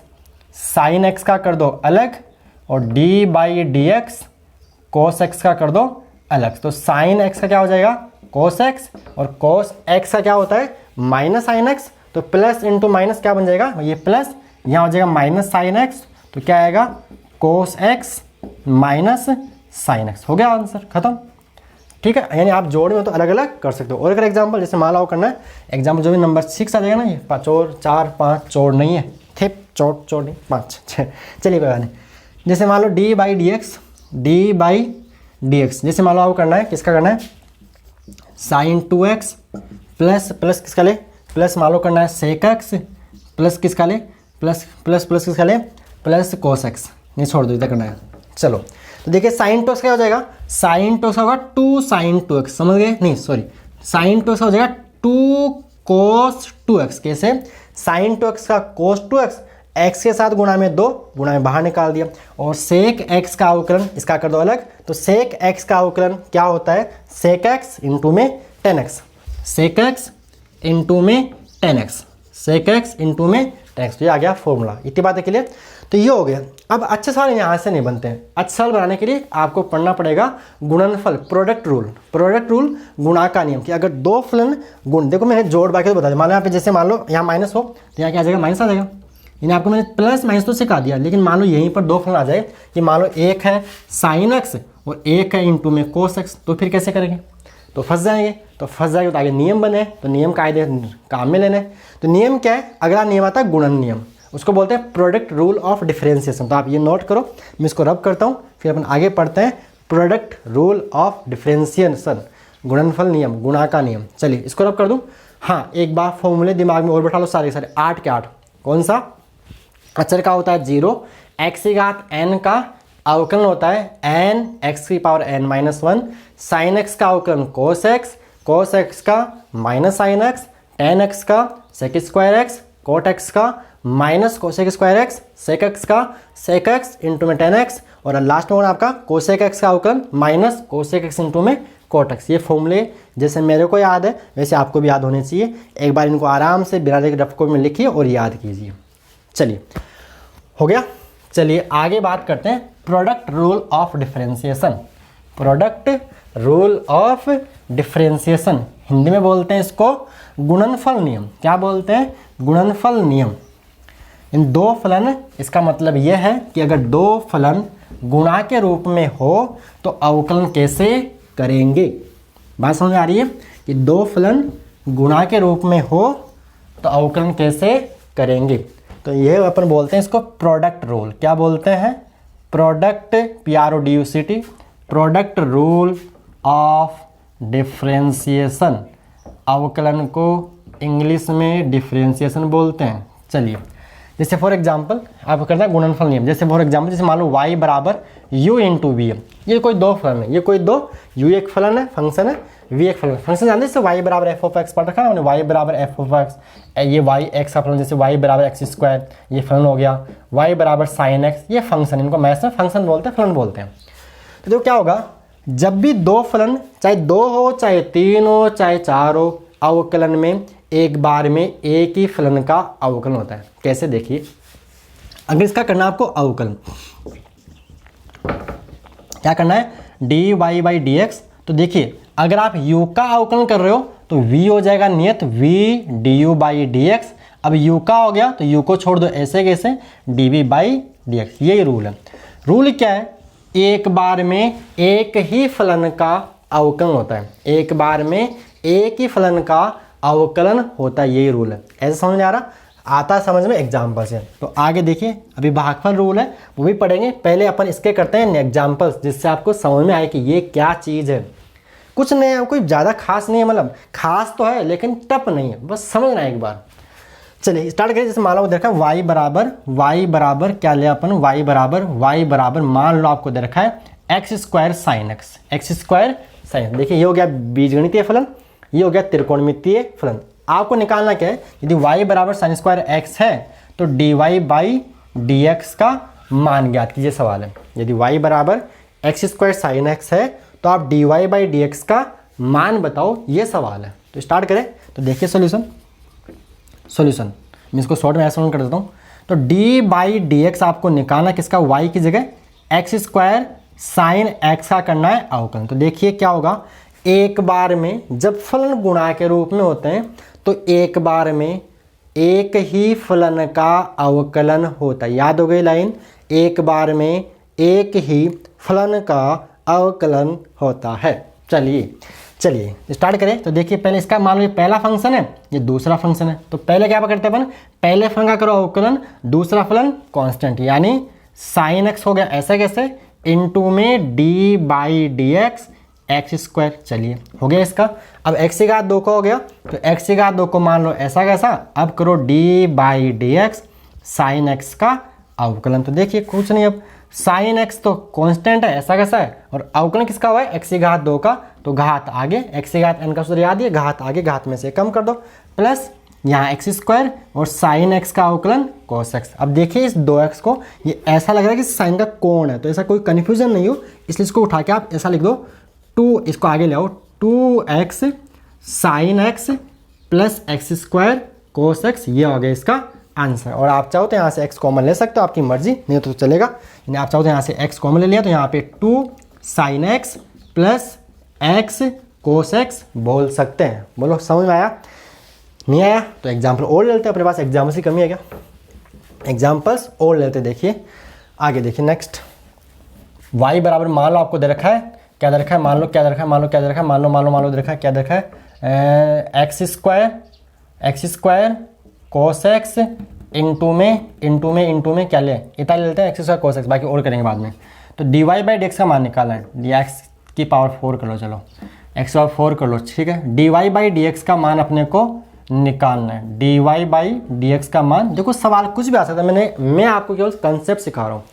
sign x का कर दो अलग, और D by D x cos x का कर दो अलग, तो साइन एक्स का क्या हो जाएगा कोस एक्स, और कोस एक्स का क्या होता है माइनस साइन एक्स, तो प्लस इंटू माइनस क्या बन जाएगा, ये प्लस, यहाँ हो जाएगा माइनस साइन एक्स, तो क्या आएगा cos x minus sine x, हो गया आंसर खत्म। ठीक है, यानी आप जोड़ में तो अलग अलग कर सकते हो। और अगर एग्जाम्पल जैसे मान लो करना है एग्जाम्पल, जो भी नंबर 6 आ जाएगा ना, ये 4 5 चोड़ नहीं है, थे चोड़ नहीं 5 चलिए कोई बात नहीं। जैसे मान लो डी बाई डी एक्स, जैसे मान लो आपको करना है, किसका करना है साइन 2x प्लस किसका ले, प्लस मान लो करना है सेक एक्स प्लस किसका ले, प्लस किसका ले प्लस कोस एक्स, नहीं छोड़ दो इधर करना है। चलो तो देखिए साइन 2x क्या हो जाएगा, साइन 2x होगा 2 साइन 2x, समझ गए? नहीं सॉरी, साइन 2x हो जाएगा 2 कोस 2x, कैसे साइन 2x का कोस 2x, x के साथ गुणा में 2, गुणा में बाहर निकाल दिया, और सेक x का अवकलन इसका कर दो अलग, तो सेक x का अवकलन क्या होता है सेक x इंटू में 10x, सेक x इंटू में 10x, सेक x इंटू में 10x, तो ये आ गया फॉर्मूला। इतनी बात है क्लियर? तो ये हो गया। अब अच्छे सवाल यहाँ से नहीं बनते हैं, अच्छे सवाल बनाने के लिए आपको पढ़ना पड़ेगा गुणनफल, प्रोडक्ट रूल, गुणा का नियम, कि अगर दो फलन गुण, देखो मैंने जोड़ बाकी तो बता दिया, मान लो यहाँ पे जैसे मान लो यहाँ माइनस हो तो यहाँ क्या आ जाएगा माइनस आ जाएगा, यानी आपको मैंने प्लस माइनस तो सिखा दिया, लेकिन मान लो यहीं पर दो फलन आ जाए कि मान लो एक है साइन एक्स और एक है इंटू में कोस एक्स, तो फिर कैसे करेंगे, तो फंस जाएंगे, तो आगे नियम बने, तो नियम कायदे काम में लेने। तो नियम क्या है, अगला नियम आता है गुणन नियम, उसको बोलते हैं प्रोडक्ट रूल ऑफ डिफरेंशिएशन। तो आप ये नोट करो, मैं इसको रब करता हूँ, फिर अपन आगे पढ़ते हैं प्रोडक्ट रूल ऑफ डिफरेंशिएशन, गुणनफल नियम, गुणा का नियम। चलिए इसको रब कर दूँ। हाँ, एक बार फॉर्मूले दिमाग में और बैठा लो सारे 8 के 8। कौन सा? अचर का होता है 0, x की घात n का अवकलन होता है n x की पावर n -1, साइन x का अवकलन cos x का minus sine x, tan x का sec square x, cot x का minus cosec square x, sec x का sec x इंटू में tan x, और लास्ट में आपका कोसेक x का अवकलन माइनस कोसेक x इंटू में cot x। ये फॉर्मूले जैसे मेरे को याद है वैसे आपको भी याद होने चाहिए। एक बार इनको आराम से बिना देखे रफ कॉपी में लिखिए और याद कीजिए। चलिए हो गया। चलिए आगे बात करते हैं product rule of differentiation. Product rule of differentiation, Hindi में बोलते हैं इसको गुणनफल नियम। क्या बोलते हैं? गुणनफल नियम। इन दो फलन, इसका मतलब यह है कि अगर दो फलन गुणा के रूप में हो तो अवकलन कैसे करेंगे। बात समझ में आ रही है कि दो फलन गुणा के रूप में हो तो अवकलन कैसे करेंगे। तो ये अपन बोलते हैं इसको प्रोडक्ट रूल। क्या बोलते हैं? Product, PRODUCT, product rule of differentiation. अवकलन को इंग्लिश में डिफरेंशिएशन बोलते हैं। चलिए जैसे फॉर एग्जांपल आप करते हैं गुणनफल नियम। जैसे फॉर एग्जांपल जैसे मान लो y बराबर u इंटू वी है। ये कोई दो फलन है, ये कोई दो, u एक फलन है, फंक्शन है, v एक फलन। फंक्शन जानते हैं जैसे y बराबर f ऑफ x पढ़ रखा है हमने, y बराबर f ऑफ x, ये y x का फलन, जैसे y बराबर x स्क्वायर ये फलन हो गया, y बराबर साइन x ये फंक्शन। इनको मैथ्स में फंक्शन बोलते हैं, फलन बोलते हैं। तो देखो क्या होगा, जब भी दो फलन, चाहे 2 हो चाहे 3 हो चाहे 4 हो, अवकलन में एक बार में एक ही फलन का अवकलन होता है। कैसे, देखिए, अगर इसका करना है आपको अवकलन, क्या करना है, D Y by D X. तो देखिए अगर आप u का अवकलन कर रहे हो तो v हो जाएगा नियत v du by D x. अब u का हो गया तो u को छोड़ दो, ऐसे कैसे, dv बाई डी एक्स। यही रूल है। रूल क्या है, एक बार में एक ही फलन का अवकलन होता है, एक बार में एक ही फलन का अवकलन होता है, यही रूल है। ऐसे समझ में आ रहा, आता है समझ में एग्जाम्पल से। तो आगे देखिए, अभी भागफल रूल है वो भी पढ़ेंगे, पहले अपन इसके करते हैं एग्जाम्पल्स, जिससे आपको समझ में आए कि ये क्या चीज़ है। कुछ नहीं है, कोई ज़्यादा खास नहीं है, मतलब खास तो है लेकिन टफ नहीं है, बस समझना है एक बार। चलिए स्टार्ट करिए। जैसे मान लो देखा y बराबर क्या लिया अपन, y बराबर मान लो आपको दे रखा है एक्स स्क्वायर साइन एक्स। देखिए ये हो गया बीजगणितीय फलन, ये हो गया त्रिकोणमितीय फलन। आपको निकालना क्या है, यदि y बराबर साइन स्क्वायर एक्स है तो dy बाई डी एक्स का मान ज्ञात कीजिए, सवाल है। यदि y बराबर एक्स स्क्वायर साइन एक्स है तो आप dy बाई डी एक्स का मान बताओ, ये सवाल है। तो स्टार्ट करें। तो देखिए सॉल्यूशन मैं इसको शॉर्ट में ऐसा कर देता हूँ। तो डी बाई डी एक्स आपको निकालना किसका, y की जगह एक्स स्क्वायर साइन एक्स का करना है अवकलन। तो देखिए क्या होगा, एक बार में जब फलन गुणा के रूप में होते हैं तो एक बार में एक ही फलन का अवकलन होता है। याद हो गई लाइन, एक बार में एक ही फलन का अवकलन होता है। चलिए स्टार्ट करें। तो देखिए पहले इसका मान लो ये पहला फंक्शन है, ये दूसरा फंक्शन है। तो पहले क्या करते हैं अपन, पहले फलन का करो अवकलन, दूसरा फलन कांस्टेंट, यानी साइन एक्स हो गया, ऐसा कैसे, इनटू में D by D X x square. चलिए हो गया इसका। अब एक्स की घात 2 का हो गया, तो एक्स की घात 2 को मान लो ऐसा कैसा, अब करो D by D X sign x का अवकलन। तो देखिए कुछ नहीं, अब साइन एक्स तो कांस्टेंट है, ऐसा कैसा है, और अवकलन किसका हुआ है, एक्स की घात 2 का, तो घात आगे, एक्स की घात n का सूत्र याद है, घात आगे घात में से कम कर दो, प्लस यहाँ एक्स स्क्वायर और साइन एक्स का अवकलन कॉस एक्स। अब देखिए इस 2x को, ये ऐसा लग रहा है कि साइन का कोण है, तो ऐसा कोई कन्फ्यूजन नहीं हो, इसलिए इसको उठा के आप ऐसा लिख दो 2, इसको आगे ले आओ 2x sign x plus x square cos x, ये हो गया इसका आंसर। और आप चाहो तो यहाँ से x कॉमन ले सकते हो, आपकी मर्जी, नहीं तो चलेगा। यानी आप चाहो तो यहाँ से x कॉमन ले लिया, तो यहाँ पे 2 sign x plus x cos x बोल सकते हैं। बोलो समझ में आया, नहीं आया तो एग्जाम्पल और ले लेते हैं, अपने पास एग्जाम्पल्स की कमी है क्या, एग्जाम्पल्स और लेते। देखिए आगे देखिए नेक्स्ट, y बराबर मान लो आपको दे रखा है, क्या दे रखा है, मान लो क्या दे रखा है, मान लो क्या दे रखा है, मान लो दे रखा है, क्या दे रखा है, x square cos x into में क्या ले, इतना ले लेते हैं एक्स स्क्वायर कोस एक्स, बाकी और करेंगे बाद में। तो D Y by D X का मान निकालना है, डी एक्स की पावर 4 कर लो, चलो एक्स पावर 4 कर लो, ठीक है। D Y by D X का मान अपने को निकालना है, D Y by D X का मान। देखो सवाल कुछ भी आ सकता है, मैं आपको केवल कंसेप्ट सिखा रहा हूँ।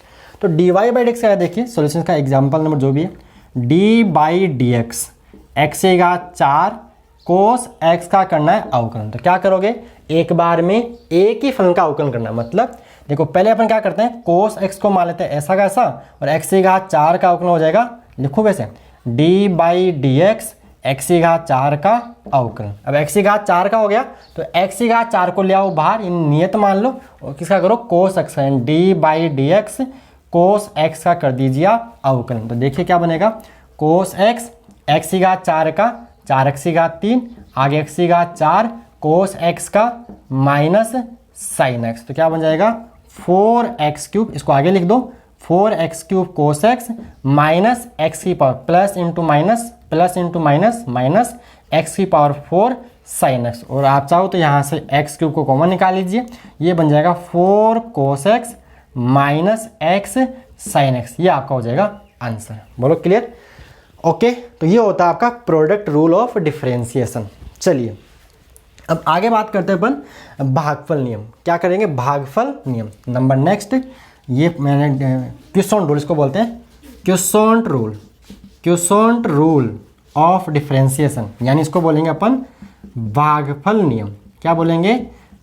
तो D Y by D X का देखिए सोल्यूशन का एग्जाम्पल नंबर जो भी है, D by D X X की घात 4 कोस एक्स का करना है अवकलन। तो क्या करोगे, एक बार में एक ही फलन का अवकलन करना है। मतलब देखो पहले अपन क्या करते हैं, कोस एक्स को मान लेते हैं ऐसा कैसा, और एक्स की घात 4 का अवकलन हो जाएगा, लिखो वैसे D by D X X की घात 4 का अवकलन। अब एक्स की घात 4 का हो गया, तो एक्स की घात 4 को ले आओ बाहर, इन नियत मान लो, और किसका करो, कोस एक्स का, D by D x cos x का कर दीजिए आप अवकलन। तो देखिए क्या बनेगा, कोस एक्स एक्स की घात 4 का 4 एक्स की घात 3, आगे एक्स की घात 4 कोस एक्स का माइनस साइन एक्स। तो क्या बन जाएगा 4x क्यूब, इसको आगे लिख दो 4x cube cos x minus x की power plus into minus minus x की पावर 4 साइन एक्स। और आप चाहो तो यहाँ से एक्स क्यूब को कॉमन निकाल लीजिए, ये बन जाएगा 4 cos x minus x sine x, ये आपका हो जाएगा आंसर। बोलो क्लियर, ओके। तो ये होता है आपका प्रोडक्ट रूल ऑफ डिफरेंशिएशन। चलिए अब आगे बात करते हैं अपन भागफल नियम। क्या करेंगे, भागफल नियम नंबर नेक्स्ट, ये मैंने क्वेश्चन रूल इसको बोलते हैं, क्वेश्चन रूल ऑफ डिफरेंशिएशन, यानी इसको बोलेंगे अपन भागफल नियम। क्या बोलेंगे,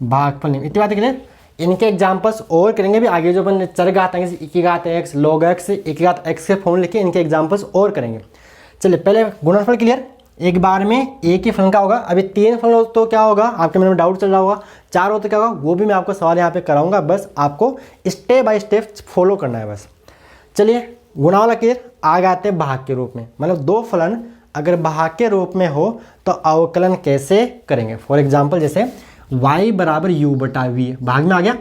भागफल नियम। इतनी बात करें, इनके एग्जाम्पल्स और करेंगे भी आगे, जो अपन चर घात आएंगे, एक घात एक्स लॉग एक्स, एक घात एक्स के फॉर्म लिखे, इनके एग्जाम्पल्स और करेंगे। चलिए पहले गुणनफल क्लियर, एक बार में एक ही फलन का होगा। अभी 3 फलन हो तो क्या होगा, आपके मन में डाउट चल रहा होगा, 4 हो तो क्या होगा, वो भी मैं आपको सवाल यहाँ पे कराऊंगा, बस आपको स्टेप बाय स्टेप फॉलो करना है बस। चलिए गुणा वाला क्लियर। आगे आते हैं भाग के रूप में, मतलब 2 फलन अगर भाग के रूप में हो तो अवकलन कैसे करेंगे। फॉर एग्जाम्पल जैसे y बराबर u बटा v, भाग में आ गया,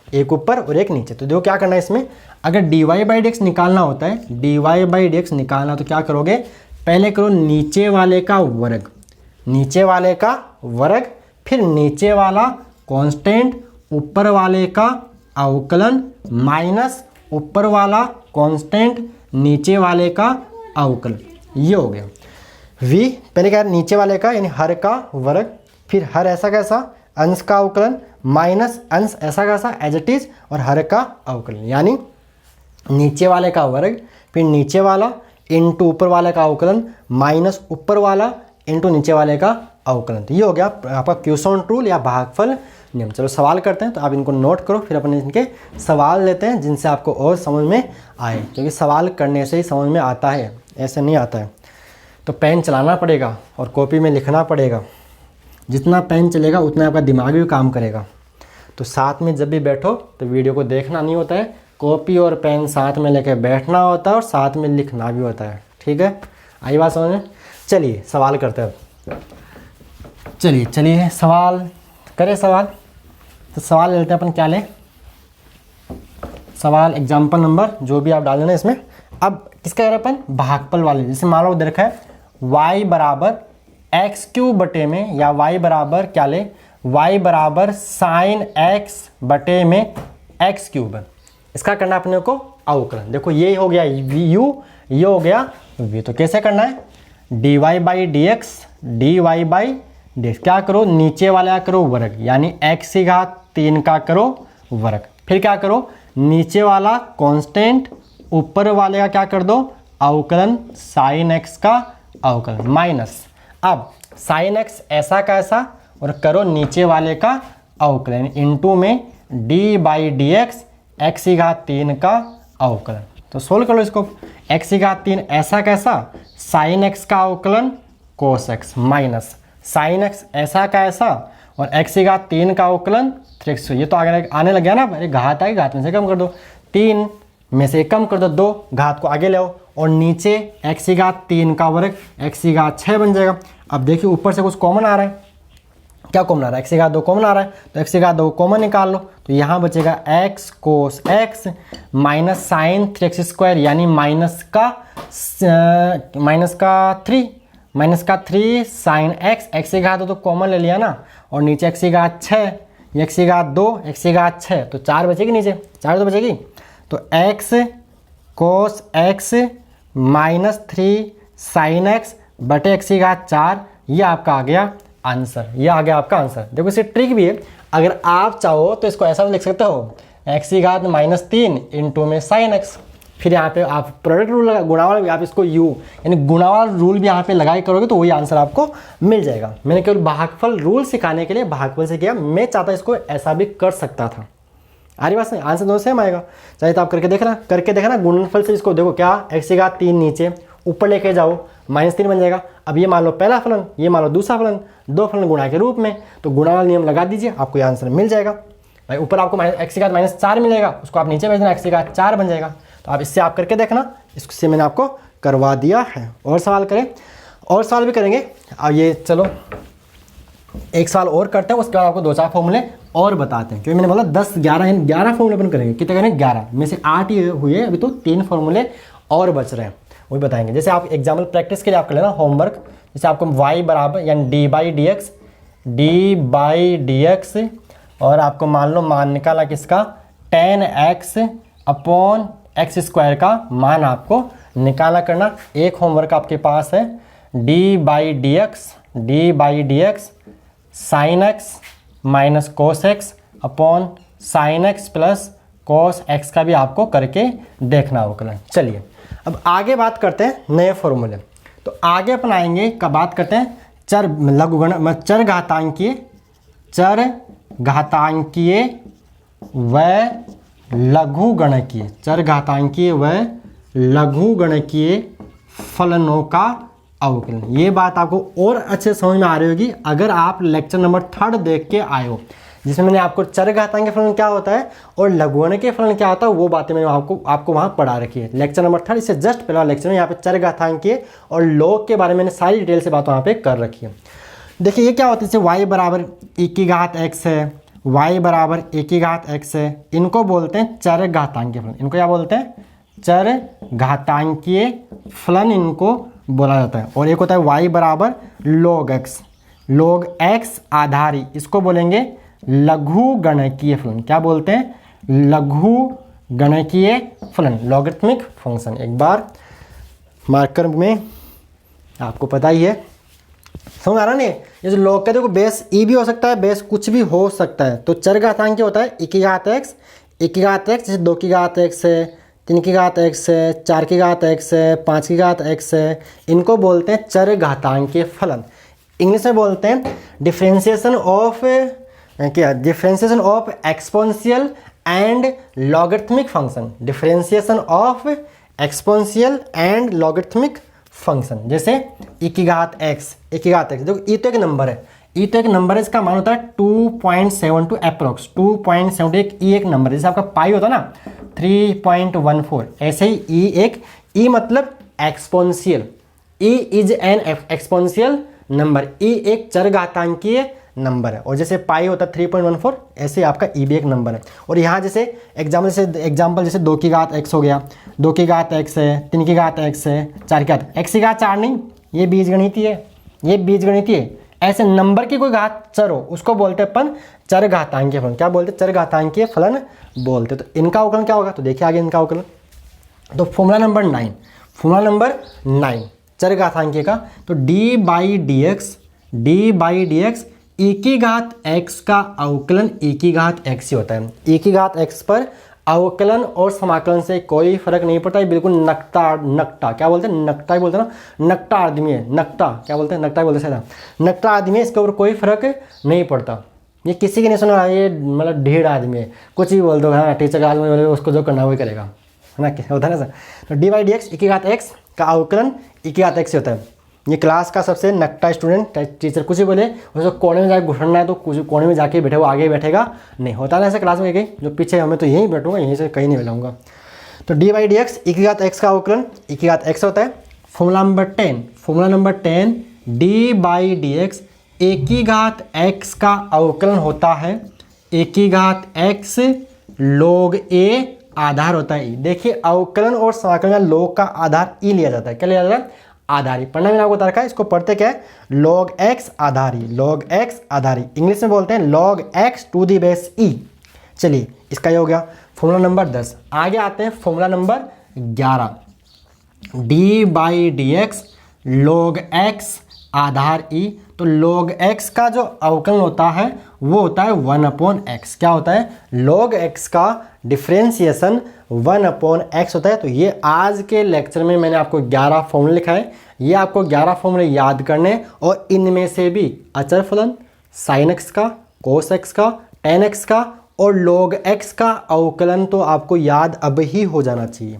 एक ऊपर और एक नीचे। तो देखो क्या करना है इसमें, अगर dy बाई डी निकालना होता है, dy बाई डी निकालना तो क्या करोगे, पहले करो नीचे वाले का वर्ग, नीचे वाले का वर्ग, फिर नीचे वाला कांस्टेंट, ऊपर वाले का अवकलन माइनस ऊपर वाला कांस्टेंट, नीचे वाले का अवकलन, ये हो गया। v पहले क्या, नीचे वाले का यानी हर का वर्ग, फिर हर ऐसा कैसा, अंश का अवकलन माइनस अंश ऐसा कैसा एज इट इज, और हर का अवकलन, यानी नीचे वाले का वर्ग, फिर नीचे वाला इंटू ऊपर वाले का अवकलन माइनस ऊपर वाला इंटू नीचे वाले का अवकलन। तो ये हो गया आपका क्यूसॉन रूल या भागफल नियम। चलो सवाल करते हैं, तो आप इनको नोट करो, फिर अपन इनके सवाल लेते हैं जिनसे आपको और समझ में आए, क्योंकि सवाल करने से ही समझ में आता है, ऐसे नहीं आता है। तो पेन चलाना पड़ेगा और कॉपी में लिखना पड़ेगा, जितना पेन चलेगा उतना आपका दिमाग भी काम करेगा। तो साथ में जब भी बैठो तो वीडियो को देखना नहीं होता है, कॉपी और पेन साथ में लेके बैठना होता है और साथ में लिखना भी होता है, ठीक है। आई बात समझ में। चलिए सवाल करते हैं, चलिए सवाल करें। सवाल तो सवाल लेते हैं अपन, क्या लें सवाल, एग्जाम्पल नंबर जो भी आप डाल देना इसमें। अब किसका कह रहे हैं अपन, भागफल वाले। जैसे मान लो देखा है y बराबर एक्स क्यूब बटे में, या y बराबर क्या ले, y बराबर साइन x बटे में एक्स क्यूब है, इसका करना अपने को अवकलन। देखो ये हो गया u, ये हो गया v। तो कैसे करना है, dy by D x, D Y by D X, क्या करो नीचे वाला करो वर्ग, यानी x की घात 3 का करो वर्ग, फिर क्या करो नीचे वाला कांस्टेंट, ऊपर वाले का क्या कर दो अवकलन, साइन x का अवकलन माइनस, अब साइन x ऐसा का ऐसा और करो नीचे वाले का अवकलन, इनटू में D by D X, X की घात 3 का अवकलन। तो सोल्व कर लो इसको, एक्स की घात 3 ऐसा कैसा, साइन x का अवकलन कोस x माइनस साइन x ऐसा का ऐसा और एक्स की घात 3 का अवकलन 3x। ये तो आने लग गया ना, अरे घात आई, घात में से कम कर दो, 3 में से कम कर दो 2, घात को आगे ले आओ और नीचे एक्स की घात 3 का वर्ग, एक्स की घात 6 बन जाएगा। अब देखिए ऊपर से कुछ कॉमन आ रहा है, क्या कॉमन आ रहा है, एक्स की घात 2 कॉमन आ रहा है, तो एक्स की घात 2 कॉमन निकाल लो, तो यहाँ बचेगा X cos x minus sine 3x², यानी माइनस का 3 साइन एक्स, एक्स की घात 2 तो कॉमन ले लिया ना, और नीचे एक्स की घात 6, एक्स की घात 2, एक्स की घात 6, तो 4 बचेगी, नीचे 4 तो बचेगी, तो x cos x minus 3 sine x बटे एक्स की घात 4, ये आपका आ गया आंसर, ये आ गया आपका आंसर। देखो इसे ट्रिक भी है, अगर आप चाहो तो इसको ऐसा भी लिख सकते हो, एक्स की घात -3 इंटू में साइन एक्स, फिर यहाँ पे आप प्रोडक्ट रूल गुणावाल, आप इसको यू यानी गुणावाल रूल भी यहाँ पे लगाई करोगे तो वही आंसर आपको मिल जाएगा। मैंने केवल भागफल रूल सिखाने के लिए भागफल से किया, मैं चाहता इसको ऐसा भी कर सकता था। आ रही बात नहीं, आंसर दोनों सेम आएगा, चाहे तो आप करके देखना गुणनफल से इसको देखो, क्या एक्स की घात 3 नीचे ऊपर लेके जाओ -3 बन जाएगा। अब ये मान लो पहला फलन, ये मान लो दूसरा फलन, 2 फलन गुणा के रूप में, तो गुणा वाला नियम लगा दीजिए, आपको ये आंसर मिल जाएगा। भाई ऊपर आपको एक्स की घात -4 मिलेगा, उसको आप नीचे भेज देना, एक्स की घात 4 बन जाएगा। तो आप इससे आप करके देखना, इससे मैंने आपको करवा दिया है। और सवाल करें, और सवाल भी करेंगे। अब ये चलो एक सवाल और करते हैं, उसके बाद आपको 2-4 फॉर्मूले और बताते हैं, क्योंकि मैंने बोला 10-11 फॉर्मूले अपन करेंगे, कितने करेंगे 11 में से 8 ही हुए, अभी तो 3 फॉर्मूले और बच रहे हैं, वही बताएंगे। जैसे आप एग्जाम्पल प्रैक्टिस के लिए आप कर लेना होमवर्क, जैसे आपको y बराबर यानी डी बाई डी एक्स और आपको मान निकाला किसका tan x अपॉन x² का मान आपको निकाला करना। एक होमवर्क आपके पास है D by D X sine x minus cos X upon sine x plus cos x का भी आपको करके देखना होगा। चलिए अब आगे बात करते हैं नए फॉर्मूले। तो आगे अपन आएंगे कब बात करते हैं चर घातांकीय व लघुगणकीय, चर घातांकीय व लघुगणकीय फलनों का अवकलन। ये बात आपको और अच्छे समझ में आ रही होगी अगर आप लेक्चर नंबर 3 देख के आए हो, जिसमें मैंने आपको चरघातांकी फलन क्या होता है और लघुगणकीय फलन क्या होता है वो बातें मैंने आपको वहाँ पढ़ा रखी है। लेक्चर नंबर 3 इससे जस्ट पहला लेक्चर में यहाँ पे चरघातांकीय और लॉग के बारे में मैंने सारी डिटेल से बात वहाँ पे कर रखी है। देखिए ये क्या होता है, जैसे y बराबर e⁻x है, y बराबर e⁻x है, इनको बोलते हैं चरघातांकीय फलन। इनको क्या बोलते हैं? चरघातांकीय फलन इनको बोला जाता है। और एक होता है y बराबर log x, log x आधारी, इसको बोलेंगे लघु गणकीय फलन। क्या बोलते हैं? लघु गणकीय फलन, लॉगरिथमिक फंक्शन। एक बार मार्कर में आपको पता ही है, समझ आ रहा नहीं? ये जो लॉग का देखो बेस ई भी हो सकता है, बेस कुछ भी हो सकता है। तो चरघातांकी होता है e⁻x, जैसे 2⁻x है, 3⁻x है, 4⁻x है, 5⁻x है, इनको बोलते हैं चरघातांकीय फलन। इंग्लिश में बोलते हैं differentiation of exponential and logarithmic function. Differentiation of exponential and logarithmic function. जैसे e⁻x, देखो e तो एक नंबर है, इसका मान होता है 2.72 अप्रोक्स, 2.71 ई एक नंबर है। जैसे आपका पाई होता है ना 3.14, ऐसे ही e मतलब exponential, e is an exponential number, e एक चरघातांकीय नंबर है। और जैसे पाई होता है 3.14, ऐसे आपका ई भी एक नंबर है। और यहाँ जैसे एग्जाम्पल जैसे 2⁻x हो गया, 2⁻x है, 3⁻x है, 4⁻x, x की घात 4 नहीं, ये बीजगणितीय है, ऐसे नंबर की कोई घात चर हो उसको बोलते हैं अपन चरघातांकीय फलन। क्या बोलते हैं? चरघातांकीय फलन बोलते। तो इनका अवकलन क्या होगा? तो देखिए आगे इनका अवकलन। तो फॉर्मूला नंबर 9 चरघातांकीय का, तो d/dx e⁻x का अवकलन e⁻x ही होता है। e⁻x पर अवकलन और समाकलन से कोई फर्क नहीं पड़ता, ये बिल्कुल नकटा क्या बोलते हैं? नकटा ही बोलते हैं ना, नकटा आदमी है, नकटा क्या बोलते हैं? नकटा बोलते हैं, नकटा आदमी है, इसके ऊपर कोई फर्क नहीं पड़ता। ये किसी की नहीं सुना, ये मतलब ढेर आदमी है, कुछ भी बोल दो, हाँ टीचर का आदमी बोले उसको जो करना वही करेगा, है ना, होता है ना सर। तो d/dx e⁻x का अवकलन e⁻x होता है। ये क्लास का सबसे नकटा स्टूडेंट, टीचर कुछ ही बोले उसको कोने में जाके घुसना है तो कुछ कोने में जाके बैठे, वो आगे बैठेगा नहीं, होता ना ऐसे क्लास में, कहीं जो पीछे हमें तो यहीं बैठूंगा, यहीं से कहीं नहीं बैठाऊंगा। तो d/dx e⁻x का अवकलन e⁻x होता है। फॉर्मूला नंबर 10 d/dx e⁻x का अवकलन होता है e⁻x log a आधार होता है। देखिए अवकलन और समाकलन में log का आधार ई लिया जाता है। क्या लिया जाता है? आधारी। पढ़ना मैंने आपको बता रखा है, इसको पढ़ते क्या है? log x आधारी, इंग्लिश में बोलते हैं log x to the base e। चलिए इसका ये हो गया फॉर्मूला नंबर 10। आगे आते हैं formula number 11 d/dx log x आधार e। तो log x का जो अवकलन होता है वो होता है 1/x। क्या होता है? log x का डिफ्रेंसिएशन 1/x होता है। तो ये आज के लेक्चर में मैंने आपको 11 फॉर्मूले लिखा है, ये आपको 11 फॉर्मूले याद करने, और इनमें से भी अचर फलन, sin x का, cos x का, tan x का और log x का अवकलन तो आपको याद अब ही हो जाना चाहिए।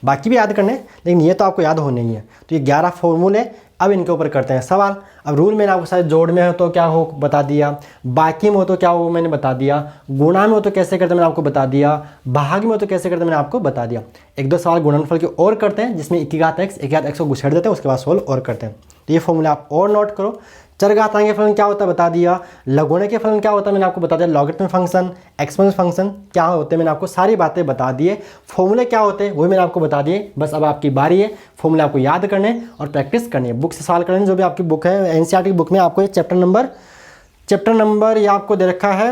बाकी भी याद करने, लेकिन ये तो आपको याद होने ही है। तो ये 11 फॉर्मूले, अब इनके ऊपर करते हैं सवाल। अब रूल मैंने आपको शायद जोड़ में हो तो क्या हो बता दिया, बाकी में हो तो क्या हो मैंने बता दिया, गुणा में हो तो कैसे करते मैंने आपको बता दिया, भाग में हो तो कैसे करते मैंने आपको बता दिया। एक दो सवाल गुणनफल के और करते हैं जिसमें e⁻x को घुसेड़ देते हैं, उसके बाद सोल्व और करते हैं। तो ये फॉर्मूला आप और नोट करो। चरघातांकीय फलन क्या होता है बता दिया, लघुगणकीय फलन क्या होता है मैंने आपको बता दिया, लॉगरिथमिक फंक्शन, एक्सपोनेंशियल फंक्शन क्या होते हैं मैंने आपको सारी बातें बता दिए, फॉर्मूले क्या होते हैं वो मैंने आपको बता दिए। बस अब आपकी बारी है फॉर्मूले आपको याद करने और प्रैक्टिस करनी है, बुक से सवाल करने। जो भी आपकी बुक है एनसीईआरटी की बुक में आपको ये चैप्टर नंबर ये आपको दे रखा है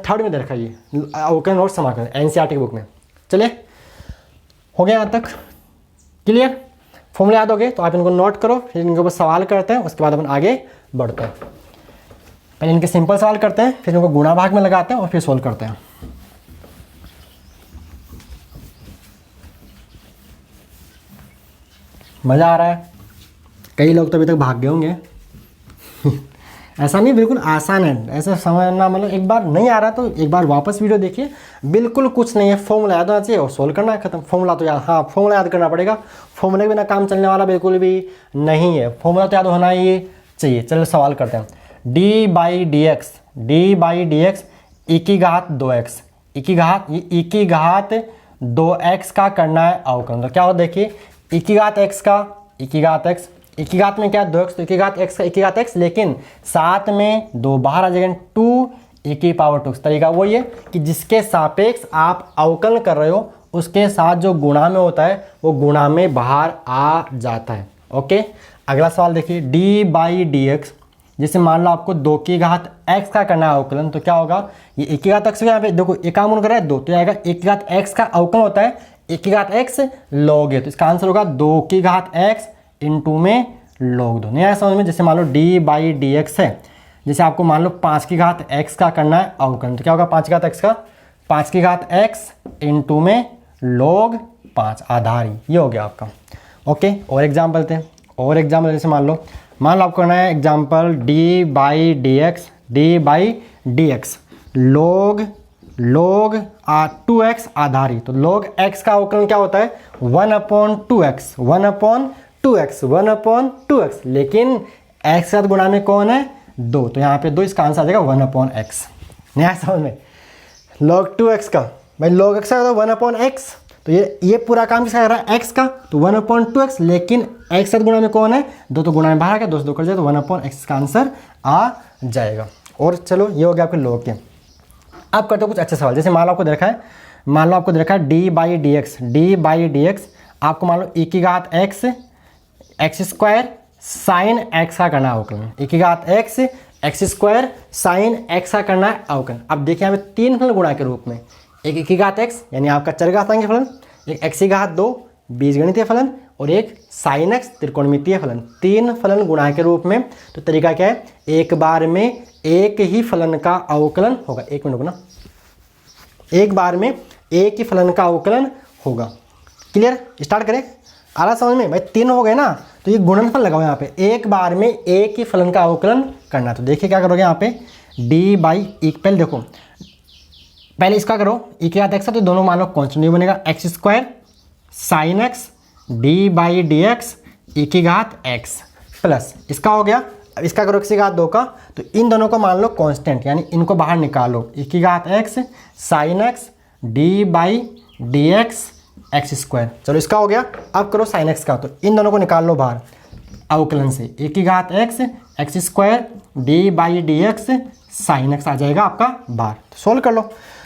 3rd में दे रखा है, ये अवकलन और समाकलन एनसीईआरटी की बुक में। चलिए हो गया यहाँ तक क्लियर, फॉर्मूले याद हो गए तो आप इनको नोट करो, फिर इनके ऊपर सवाल करते हैं, उसके बाद अपन आगे बढ़ते हैं। पहले इनके सिंपल सवाल करते हैं, फिर इनको गुणा भाग में लगाते हैं और फिर सोल्व करते हैं। मज़ा आ रहा है? कई लोग तो अभी तक भाग गए होंगे ऐसा नहीं, बिल्कुल आसान है, ऐसे समझना, मतलब एक बार नहीं आ रहा तो एक बार वापस वीडियो देखिए, बिल्कुल कुछ नहीं है, फॉर्मूला याद होना चाहिए और सोल्व करना है, खत्म। फॉर्मूला तो याद, हाँ फॉर्मूला याद करना पड़ेगा, फॉर्मूले के बिना काम चलने वाला बिल्कुल भी नहीं है, फॉर्मूला तो याद होना ही चाहिए। चलो सवाल करते हैं। D by D x e की घात 2x, ई की घात 2x का करना है अवकलन। तो क्या होता है देखिए, ई की घात x का, ई की घात में क्या है 2x, तो ई की घात x का ई की घात x, लेकिन साथ में 2 बाहर आ जाएगा, 2 ई की पावर 2। तरीका वही है कि जिसके सापेक्ष आप अवकलन कर रहे हो उसके साथ जो गुणा में होता है वो गुणा में बाहर आ जाता है। ओके, अगला सवाल देखिए, डी बाई डी एक्स, जैसे मान लो आपको 2 की घात x का करना है अवकलन, तो क्या होगा, ये 1 की घात x, यहाँ पे देखो एक काम कर रहा है 2, तो आएगा 1 की घात x का अवकलन होता है 1 की घात x log है, तो इसका आंसर होगा 2 की घात x इंटू में log 2। नहीं आया समझ में? जैसे मान लो d बाई डी एक्स है, जैसे आपको मान लो 5 की घात x का करना है अवकलन, तो क्या होगा 5 की घात x का, 5 की घात x इंटू में log 5 आधार, ये हो गया आपका। ओके, और एग्जाम्पल थे, और एग्जाम्पल जैसे मान लो आपको करना है example D by D x log 2x आधारी, तो log x का अवकलन क्या होता है 1/2x, लेकिन x के साथ गुणा में कौन है 2, तो यहाँ पे 2, इसका आंसर आ जाएगा 1/x। नहीं आया समझ में? log 2x का, भाई log x का 1/x, तो ये पूरा काम किसका कर रहा है x का, तो 1/2x, लेकिन x साथ गुणा में कौन है 2, तो गुणा में बाहर आ गया, 2 से 2 कर जाए तो 1/x का आंसर आ जाएगा। और चलो ये हो गया आपके log के। अब करते हो कुछ अच्छे सवाल, जैसे मान लो आपको देखा है डी बाई डी एक्स, आपको मान लो e की घात x स्क्वायर साइन x का करना है अवकलन, e की घात x स्क्वायर साइन x का करना है अवकलन। अब देखिए यहाँ पे 3 फलन गुणा के रूप में, एक e की घात x यानी आपका चरघातांकी फलन, एक x की घात 2 बीजगणितीय फलन, और एक साइन x त्रिकोणमितीय फलन, 3 फलन गुणा के रूप में। तो तरीका क्या है, एक बार में एक ही फलन का अवकलन होगा, एक मिनट रुकना, एक बार में एक ही फलन का अवकलन होगा। क्लियर, स्टार्ट करें, आ रहा समझ में? भाई 3 हो गए ना, तो ये गुणनफल लगाओ यहाँ पे, एक बार में एक ही फलन का अवकलन करना। तो देखिए क्या करोगे यहाँ पे, डी बाई ई, पहले देखो, पहले इसका करो, ई की घात x है तो दोनों मान लो कॉन्स्टेंट बनेगा, x square sine x D by D x e की घात x प्लस इसका हो गया। अब इसका करो x की घात 2 का, तो इन दोनों को मान लो कांस्टेंट, यानी इनको बाहर निकालो, e की घात x sine x D by D X square. चलो इसका हो गया। अब करो साइन x का, तो इन दोनों को निकाल लो बाहर अवकलन से, e की घात x square D by D X sine x आ जाएगा आपका बाहर। तो सोल्व कर लो।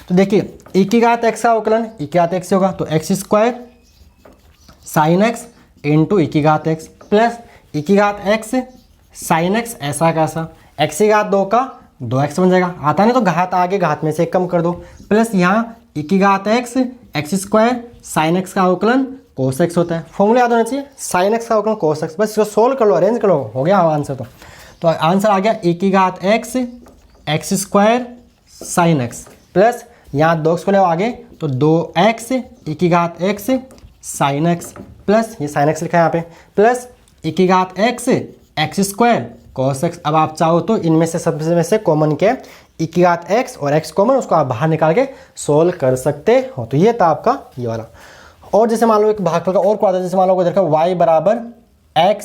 तो देखिए e की घात x का अवकलन e की घात x होगा, तो x square sine x into e की घात x प्लस ई की घात x साइन x, ऐसा कैसा, x की घात 2 का 2x बन जाएगा, आता नहीं तो घात आगे घात में से कम कर दो, प्लस यहाँ ई की घात x स्क्वायर साइन x का अवकलन कोस x होता है। फॉर्मूला याद होना चाहिए, साइन x का अवकलन कोस x, बस इसको सोल्व कर लो, अरेंज कर लो, हो गया आंसर। तो आंसर आ गया ई की घात x square sine x plus यहाँ 2x को ले आगे तो 2x ई की घात x साइन x प्लस ये साइन x लिखा है यहाँ पे, प्लस ई की घात x स्क्वायर कॉस x। अब आप चाहो तो इनमें से सबसे में से कॉमन के ई की घात x और x कॉमन, उसको आप बाहर निकाल के सोल्व कर सकते हो। तो ये था आपका ये वाला। और जैसे मान लो एक भागफल का और को आता है, जैसे मान लो देखा y बराबर x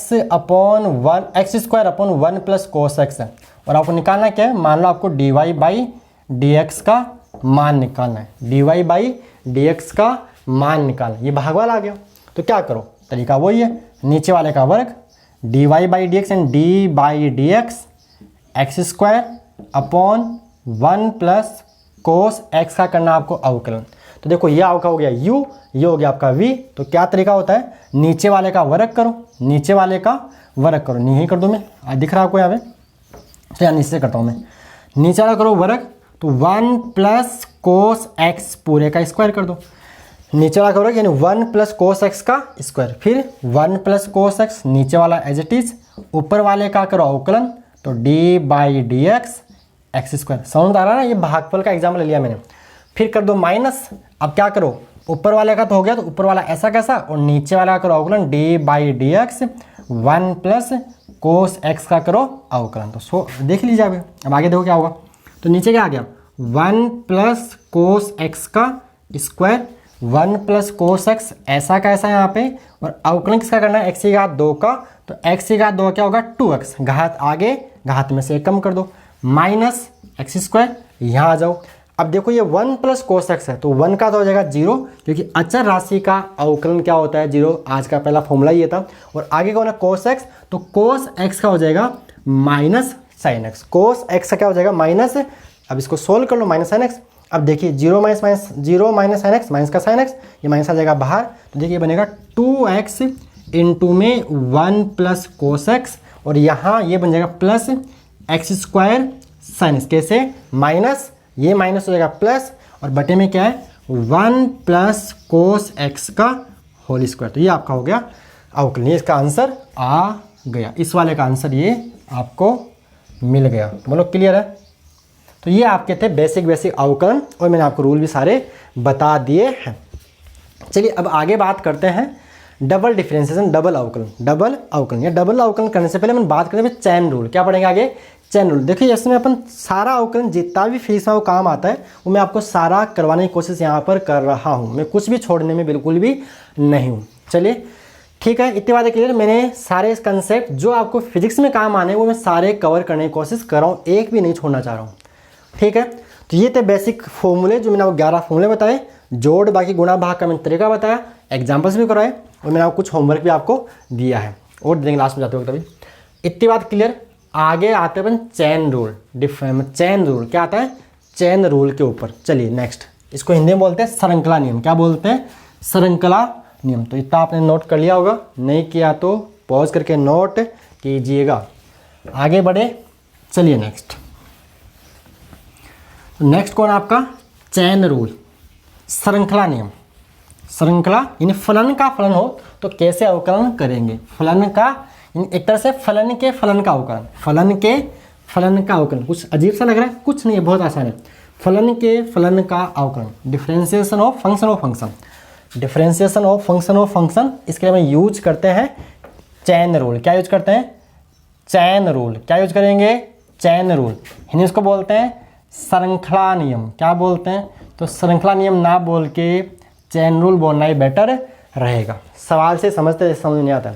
square upon 1 plus cos x है, और आपको निकालना क्या है, मान लो आपको dy बाई डी का मान निकालना है, dy बाई डी का मान निकालना, ये भागवाल आ गया। तो क्या करो, तरीका वही है, नीचे वाले का वर्ग dy by D and D by D X square upon 1 plus cos x का करना आपको अवकलन। तो देखो ये आपका हो गया u, ये हो गया आपका v। तो क्या तरीका होता है, नीचे वाले का वर्ग करो, नीचे वाले का वर्ग करो, नहीं कर दो मैं, दिख रहा है आपको यहाँ पे, तो यहाँ नीचे से करता हूँ मैं, नीचे वाला करो वर्ग, तो 1 प्लस कोस x पूरे का स्क्वायर कर दो, नीचे वाला करो यानी 1 प्लस कोस x का स्क्वायर, फिर 1 प्लस कोस x, नीचे वाला एज इट इज, ऊपर वाले का करो अवकलन, तो d by D X square. समझ आ रहा है ना, ये भागफल का एग्जाम्पल ले लिया मैंने। फिर कर दो माइनस, अब क्या करो, ऊपर वाले का तो हो गया, तो ऊपर वाला ऐसा कैसा, और नीचे वाला करो अवकलन d by D x 1 plus cos x का करो अवकलन। तो देख लीजिए अब आगे देखो क्या होगा। तो नीचे क्या आ गया 1 प्लस कोस एक्स का स्क्वायर, 1 प्लस कोस एक्स ऐसा का ऐसा यहाँ पे, और अवकलन किसका करना है x की घात 2 का। तो x की घात 2 क्या होगा 2x, घात आगे घात में से 1 कम कर दो, माइनस एक्स स्क्वायर, यहाँ आ जाओ। अब देखो ये 1 प्लस कोस एक्स है तो 1 का तो हो जाएगा 0, क्योंकि अचर राशि का अवकलन क्या होता है 0। आज का पहला फॉर्मूला ये था। और आगे कौन है कोस एक्स, तो कोस एक्स का हो जाएगा minus sine x, cos x का क्या हो जाएगा माइनस। अब इसको सोल्व कर लो, माइनस साइन एक्स। अब देखिए 0 माइनस साइन एक्स, माइनस का साइन एक्स, ये माइनस आ जाएगा बाहर। तो देखिए बनेगा 2x इंटू में 1 प्लस कोस एक्स, और यहाँ ये बन जाएगा plus x square sine x. कैसे माइनस, ये माइनस हो जाएगा प्लस, और बटे में क्या है 1 प्लस कोस एक्स का होल स्क्वायर। तो ये आपका हो गया अवकलन, ये इसका आंसर आ गया। इस वाले का आंसर ये आपको मिल गया। बोलो क्लियर है। तो ये आपके थे बेसिक अवकलन, और मैंने आपको रूल भी सारे बता दिए हैं। चलिए अब आगे बात करते हैं डबल डिफरेंशिएशन, डबल अवकलन या डबल अवकलन करने से पहले हम बात करेंगे चैन रूल। क्या पढ़ेंगे आगे, चैन रूल। देखिए इसमें अपन सारा अवकलन जितना भी फिजिक्स में वो काम आता है वो मैं आपको सारा करवाने की कोशिश यहाँ पर कर रहा हूँ, मैं कुछ भी छोड़ने में बिल्कुल भी नहीं हूँ। चलिए ठीक है, इतनी बातें क्लियर। मैंने सारे कंसेप्ट जो आपको फिजिक्स में काम आने वो मैं सारे कवर करने की कोशिश कर रहा हूँ, एक भी नहीं छोड़ना चाह रहा हूँ। ठीक है, तो ये थे बेसिक फॉर्मूले जो मैंने आपको 11 फॉर्मूले बताए, जोड़ बाकी गुणा भाग का मैंने तरीका बताया, एग्जाम्पल्स भी कराए, और मैंने आपको कुछ होमवर्क भी आपको दिया है, और देंगे लास्ट में जाते वक्त। अभी इतनी बात क्लियर। आगे आते हैं अपन चैन रूल। चैन रूल क्या आता है, चैन रूल के ऊपर। चलिए नेक्स्ट, इसको हिंदी में बोलते हैं श्रृंखला नियम। क्या बोलते हैं, श्रृंखला नियम। तो इतना आपने नोट कर लिया होगा, नहीं किया तो पॉज करके नोट कीजिएगा। आगे बढ़े, चलिए नेक्स्ट। नेक्स्ट कौन आपका चैन रूल, श्रृंखला नियम। श्रृंखला यानी फलन का फलन हो तो कैसे अवकलन करेंगे, फलन का एक तरह से फलन के फलन का अवकलन, फलन के फलन का अवकलन। कुछ अजीब सा लग रहा है, कुछ नहीं है, बहुत आसान है। फलन के फलन का अवकलन, differentiation of function of function, differentiation of function. इसके लिए हम यूज करते हैं चैन रूल। क्या यूज करते हैं, चैन रूल। क्या यूज करेंगे, चैन रूल। हिंदी इसको बोलते हैं श्रृंखला नियम। क्या बोलते हैं, तो श्रृंखला नियम ना बोल के चैन रूल बोलना ही बेटर रहेगा। सवाल से समझते समझ नहीं आता।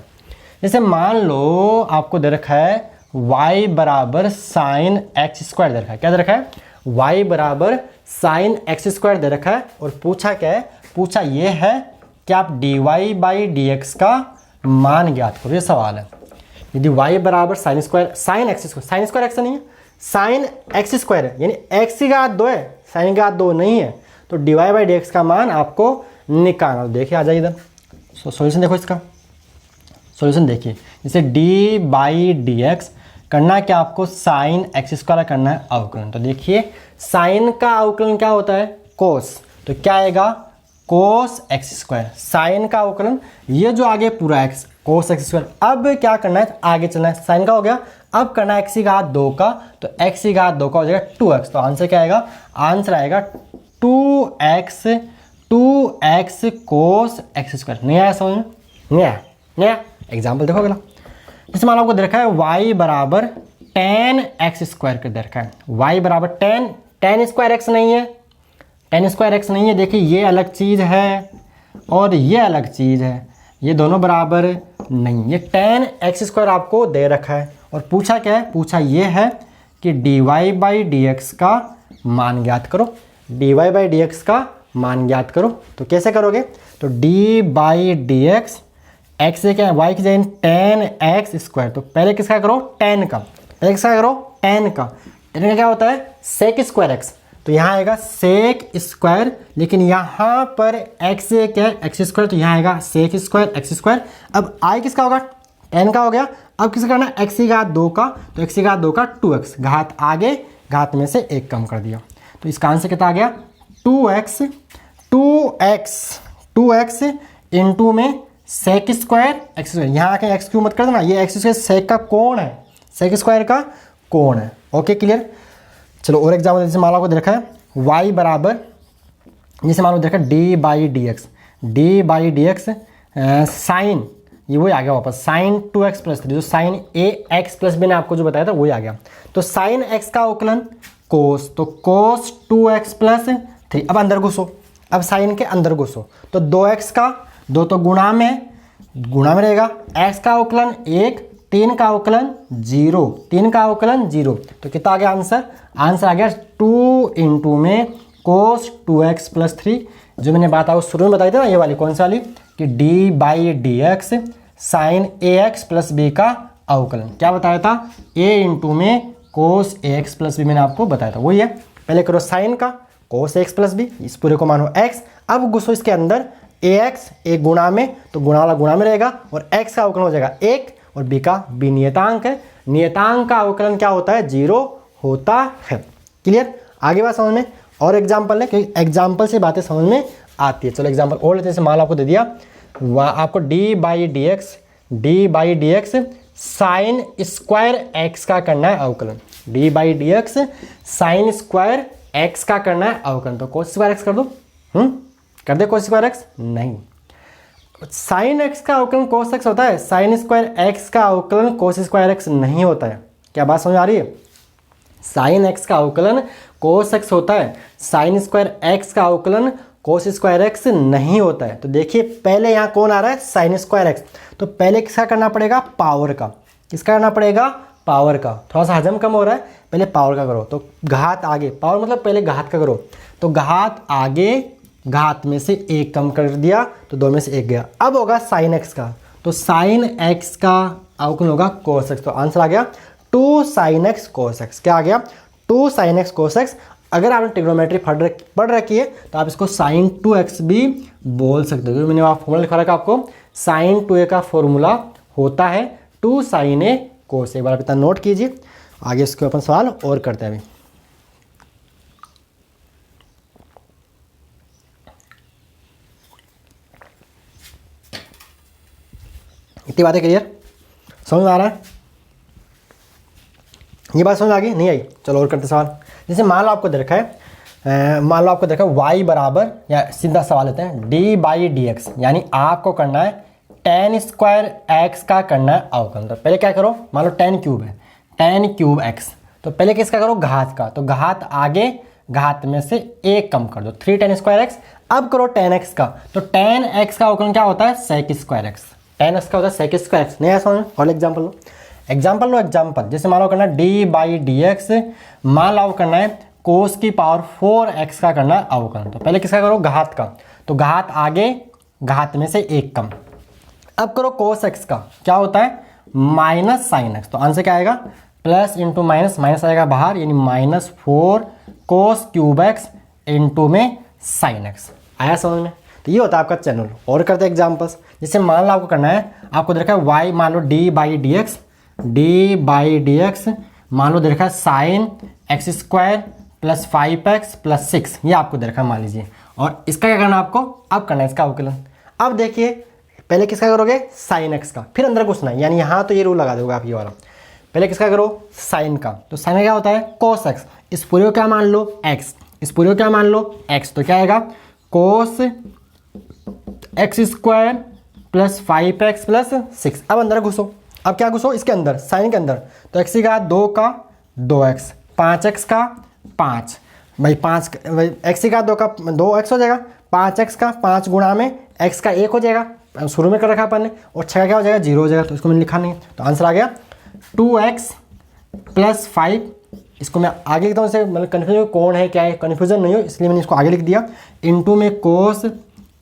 जैसे मान लो आपको दे रखा है y बराबर साइन एक्स स्क्वायर दे रखा है। क्या दे रखा है, y बराबर साइन एक्स स्क्वायर दे रखा है, और पूछा क्या है, पूछा ये है कि आप dy/dx का मान ज्ञात करो। ये सवाल है। यदि y बराबर sine square, sine x square, sine square x नहीं है, साइन एक्स स्क्वायर है, यानी एक्स की घात 2 है, साइन की घात 2 नहीं है, तो dy/dx का मान आपको निकालना। देखिए आ जाइए इधर, सॉल्यूशन देखो इसका। सॉल्यूशन देखिए, जैसे dy/dx करना क्या आपको, साइन एक्स स्क्वायर करना है अवकलन। तो देखिए साइन का अवकलन क्या होता है, कोस। तो क्या आएगा, कोस एक्स स्क्वायर। साइन का अवकलन ये जो आगे पूरा एक्स, कोस एक्स स्क्वायर। अब क्या करना है, आगे चलना है, साइन का हो गया, अब करना है एक्स की घात 2 का, तो एक्स की घात 2 का हो जाएगा 2x। तो आंसर क्या आएगा, आंसर आएगा 2x कोस एक्स स्क्वायर। नहीं आया समझ में, नहीं आया, नहीं आया। एग्जाम्पल देखो अगला। जैसे मान लो आपको दे रखा है y बराबर tan एक्स स्क्वायर का दे रखा है, y बराबर tan स्क्वायर एक्स नहीं है, tan स्क्वायर एक्स नहीं है। देखिए ये अलग चीज़ है और ये अलग चीज़ है, ये दोनों बराबर नहीं। ये tan एक्स स्क्वायर आपको दे रखा है, और पूछा क्या है, पूछा ये है कि dy/dx का मान ज्ञात करो, dy/dx का मान ज्ञात करो। तो कैसे करोगे, तो dy/dx x से क्या है, y की जगह tan एक्स स्क्वायर। तो पहले किसका करो, tan का, पहले किसका करो, tan का। tan का क्या होता है, sec स्क्वायर x। तो यहाँ आएगा sec स्क्वायर, लेकिन यहाँ पर x से क्या है, x स्क्वायर, तो यहाँ आएगा sec स्क्वायर x स्क्वायर। अब i किसका होगा, tan का हो गया। अब किसका करना है, x की घात 2 का, तो x की घात 2 का 2x, घात आगे घात में से 1 कम कर दिया। तो इसका आंसर कितना आ गया, 2x इंटू में सेक स्क्वायर एक्स स्क्वायर। यहाँ आके एक्स क्यू मत कर देना, ये एक्स स्क्वायर सेक का कोण है, सेक स्क्वायर का कोण है। Okay clear. चलो और एग्जाम्पल, जैसे मान लो आपको देखा है y बराबर, जैसे मान लो देखा dy/dx साइन, ये वही आ गया वापस साइन 2x प्लस 3, जो sign A X plus B ने आपको जो बताया था वही आ गया। तो साइन एक्स का अवकलन कोस, तो कोस 2x प्लस 3। अब अंदर घुसो, अब साइन के अंदर घुसो, तो 2x का 2 तो गुणा में रहेगा, x का अवकलन 1, 3 का अवकलन 0, 3 का अवकलन 0। तो कितना आ गया आंसर? आंसर आ गया 2 इंटू में कोस 2x प्लस 3, जो मैंने बात आपको शुरू में बताई थी ना, ये वाली कौन सी वाली, कि D by D X sine A X plus B का अवकलन। क्या बताया था? a इंटू में cos A X plus B मैंने आपको बताया था, वही है। पहले करो साइन का कोस एक्स प्लस बी, इस पूरे को मानो x। अब घुसो इसके अंदर, ए एक्स एक गुणा में, तो गुणा वाला गुणा में रहेगा, और x का अवकलन हो जाएगा 1, और b का b नियतांक है, नियतांक का अवकलन क्या होता है? 0 होता है। क्लियर? आगे बात समझ में। और एग्जाम्पल है, क्योंकि एग्जाम्पल से बातें समझ में आती है। चलो एग्जाम्पल और लेते हैं। जैसे मान लो आपको दे दिया आपको D by D X sine square x का करना है अवकलन, D by D X sine square x का करना है अवकलन। तो कोस स्क्वायर एक्स कर दो, कर दे कोस स्क्वायर एक्स? नहीं, साइन एक्स का अवकलन कोस एक्स होता है, साइन स्क्वायर एक्स का अवकलन कोस स्क्वायर एक्स नहीं होता है। क्या बात समझ आ रही है? साइन एक्स का अवकलन कोस एक्स होता है, साइन स्क्वायर एक्स का अवकलन कोस स्क्वायर एक्स नहीं होता है। तो देखिए पहले यहाँ कौन आ रहा है? Sine square x. तो पहले किसका करना पड़ेगा? पावर का। किसका करना पड़ेगा? पावर का। थोड़ा सा हजम कम हो रहा है, पहले पावर का करो। तो घात आगे, पावर मतलब पहले घात का करो, तो घात आगे, घात में से 1 कम कर दिया, तो 2 में से 1 गया। अब होगा साइन एक्स का, तो साइन एक्स का अवकलन होगा कोस एक्स। तो आंसर आ गया 2 साइन एक्स कोस एक्स। क्या आ गया? 2 साइन एक्स कोस एक्स। अगर आपने ट्रिग्नोमेट्री पढ़ रखी है तो आप इसको साइन 2x भी बोल सकते हो, क्योंकि मैंने वहाँ फॉर्मूला लिखा रखा आपको, साइन 2a का फॉर्मूला होता है 2 साइन ए कोस। एक बार आप इतना नोट कीजिए, आगे इसके अपन सवाल और करते हैं। अभी इतनी बातें क्लियर समझ में आ रहा है? ये बात समझ आ गई? नहीं आई? चलो और करते सवाल। जैसे मान लो आपको दे रखा है, मान लो आपको देखा y बराबर, या सीधा सवाल लेते हैं, डी बाई डी एक्स, यानी आपको करना है टेन स्क्वायर एक्स का करना है अवकलन। तो पहले क्या करो, मान लो 10 क्यूब है, 10 क्यूब एक्स, तो पहले किसका करो? घात का। तो घात आगे, घात में से 1 कम कर दो, 3 10 स्क्वायर एक्स। अब करो 10x का, तो 10x का अवकलन क्या होता है? Sec square x. 10x का होता है सेक स्क्वायर एक्स। नहीं ऐसा? और एग्जाम्पल लो, एग्जाम्पल। जैसे मान लो करना है डी बाई डी एक्स, मान लो करना है कोस की पावर 4x का करना है अवकलन। तो पहले किसका करो? घात का। तो घात आगे, घात में से 1 कम। अब करो कोस एक्स का, क्या होता है? Minus sine x. तो आंसर क्या आएगा? प्लस इंटू माइनस, माइनस आएगा बाहर, यानी -4 कोस क्यूब एक्स इंटू में साइन एक्स। आया समझ में? तो ये होता है आपका चैनल। और करते हैं एग्जाम्पल्स। जैसे मान लो आपको करना है, आपको देखा है वाई, मान लो डी बाई डी एक्स, मान लो देखा है sine x square plus 5x plus 6, ये आपको देखा मान लीजिए। और इसका क्या करना है आपको? अब करना है इसका अवकलन। अब देखिए पहले किसका करोगे? साइन एक्स का, फिर अंदर घुसना है, यानी यहाँ तो ये रूल लगा दोगे आप ये वाला। पहले किसका करो? साइन का। तो साइन का क्या होता है? Cos x. इस पूरे को क्या मान लो? एक्स। इस पूरे को क्या मान लो? एक्स। तो क्या आएगा? Cos x square plus 5x plus 6। अब अंदर घुसो। अब क्या घुसो? इसके अंदर, साइन के अंदर। तो x का 2 का 2x, 5x का 5, भाई 5 x का 2 का 2x हो जाएगा, 5x का 5 गुणा में x का 1 हो जाएगा, शुरू में कर रखा अपन ने, और 6 का क्या हो जाएगा? 0 हो जाएगा। तो इसको मैंने लिखा नहीं है, तो आंसर आ गया 2x प्लस 5। इसको मैं आगे लिखता हूँ, मतलब कन्फ्यूजन कौन है क्या है, कन्फ्यूजन नहीं हो इसलिए मैंने इसको आगे लिख दिया, इंटू में cos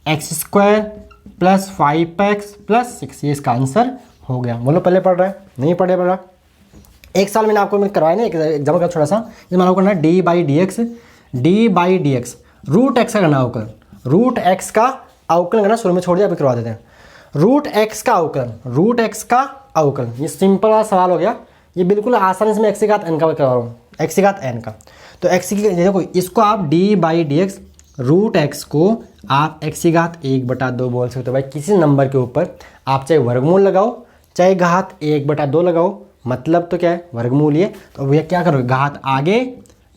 x square plus 5x plus 6। ये इसका आंसर हो गया। बोलो पहले पढ़ रहा है? नहीं पढ़ रहा। एक साल मैंने आपको करवाया ना एक एग्जाम का छोटा सा, ये मान लो करना है D by D x root X का करना अवकलन। रूट एक्स का अवकलन करना, शुरू में छोड़ दिया, अभी करवा देते हैं। रूट एक्स का अवकलन, ये सिंपल वाला सवाल हो गया। ये बिल्कुल आसानी से मैं एक्स की घात एन का करवा रहा हूँ, एक्स की घात एन का। तो एक्स की देखो, इसको आप d by D x, root x को आप एक्स की घात 1/2 बोल सकते हो। भाई किसी नंबर के ऊपर आप चाहे वर्गमूल लगाओ, चाहे घात 1/2 लगाओ, मतलब तो क्या है? वर्गमूल। ये तो भैया क्या करोगे? घात आगे,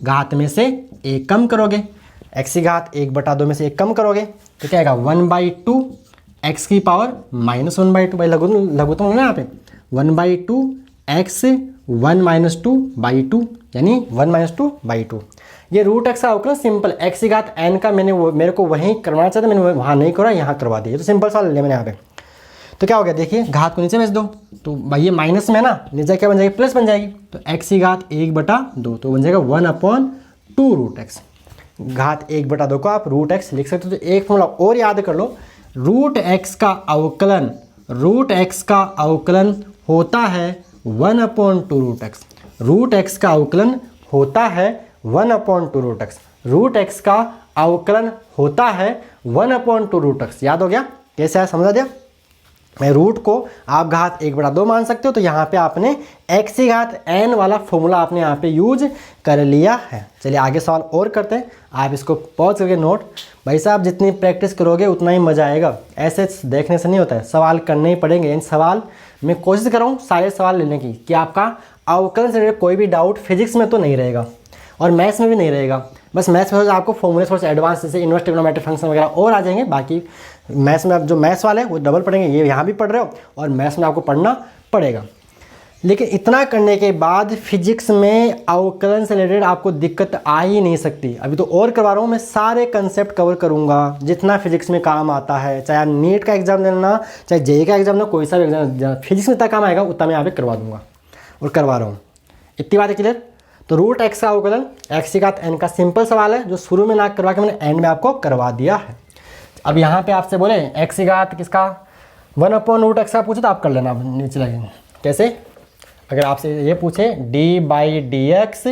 घात में से 1 कम करोगे, एक्स की घात 1/2 में से 1 कम करोगे, तो क्या आएगा? 1/2 एक्स की पावर -1/2, भाई लघुत्तम होना यहाँ पे 1/2 एक्स 1-2/2 यानी 1-2/2। ये रूट एक्स का अवकलन सिंपल एक्स की घात n का मेरे को वहीं करवाना चाहता, मैंने वहाँ नहीं करा, यहाँ करवा दिया। तो सिंपल सा ले लिया मैंने यहाँ पे। तो क्या हो गया देखिए, घात को नीचे भेज दो, तो भाई ये माइनस में ना, नीचे क्या बन जाएगी, प्लस बन जाएगी। तो एक्स की घात 1/2 तो बन जाएगा 1/2 रूट एक्स। घात 1/2 को आप रूट एक्स लिख सकते हो। तो एक फॉर्मूला और याद कर लो, रूट एक्स का अवकलन होता है 1/2 रूट एक्स। रूट एक्स का अवकलन होता है 1/2 रूट एक्स। रूट एक्स का अवकलन होता है 1/2 रूट एक्स। याद हो गया कैसे है, समझा दिया। मैं रूट को आप घात 1/2 मान सकते हो। तो यहाँ पे आपने x की घात n वाला फॉर्मूला आपने यहाँ पे यूज कर लिया है। चलिए आगे सवाल और करते हैं। आप इसको पॉज करके नोट, भाई साहब जितनी प्रैक्टिस करोगे उतना ही मज़ा आएगा। ऐसे देखने से नहीं होता है, सवाल करने ही पड़ेंगे। इन सवाल मैं कोशिश कर रहा हूँ सारे सवाल लेने की, कि आपका अवकलन से कोई भी डाउट फिजिक्स में तो नहीं रहेगा और मैथ्स में भी नहीं रहेगा। बस मैथ्स में आपको फॉर्मूले थोड़े से एडवांस जैसे इनवर्स ट्रिग्नोमेट्रिक फंक्शन वगैरह और आ जाएंगे। बाकी मैथ्स में आप जो मैथ्स वाले वो डबल पढ़ेंगे, ये यहाँ भी पढ़ रहे हो और मैथ्स में आपको पढ़ना पड़ेगा। लेकिन इतना करने के बाद फिजिक्स में अवकलन से रिलेटेड आपको दिक्कत आ ही नहीं सकती। अभी तो और करवा रहा हूँ मैं, सारे कंसेप्ट कवर करूँगा जितना फिजिक्स में काम आता है। चाहे नीट का एग्जाम देना, चाहे जेईई का एग्जाम देना, कोई सा भी एग्जाम फिजिक्स में इतना काम आएगा उतना मैं यहाँ पे करवा दूंगा और करवा रहा हूँ। इतनी बात है क्लियर। तो रूट एक्स का अवकलन एक्स की घात n का सिंपल सवाल है, जो शुरू में ना करवा के मैंने एंड में आपको करवा दिया है। अब यहाँ पे आपसे बोले एक्स की घात किसका 1/√x का पूछे तो आप कर लेना नीचे लगेंगे। कैसे, अगर आपसे ये पूछे d/dx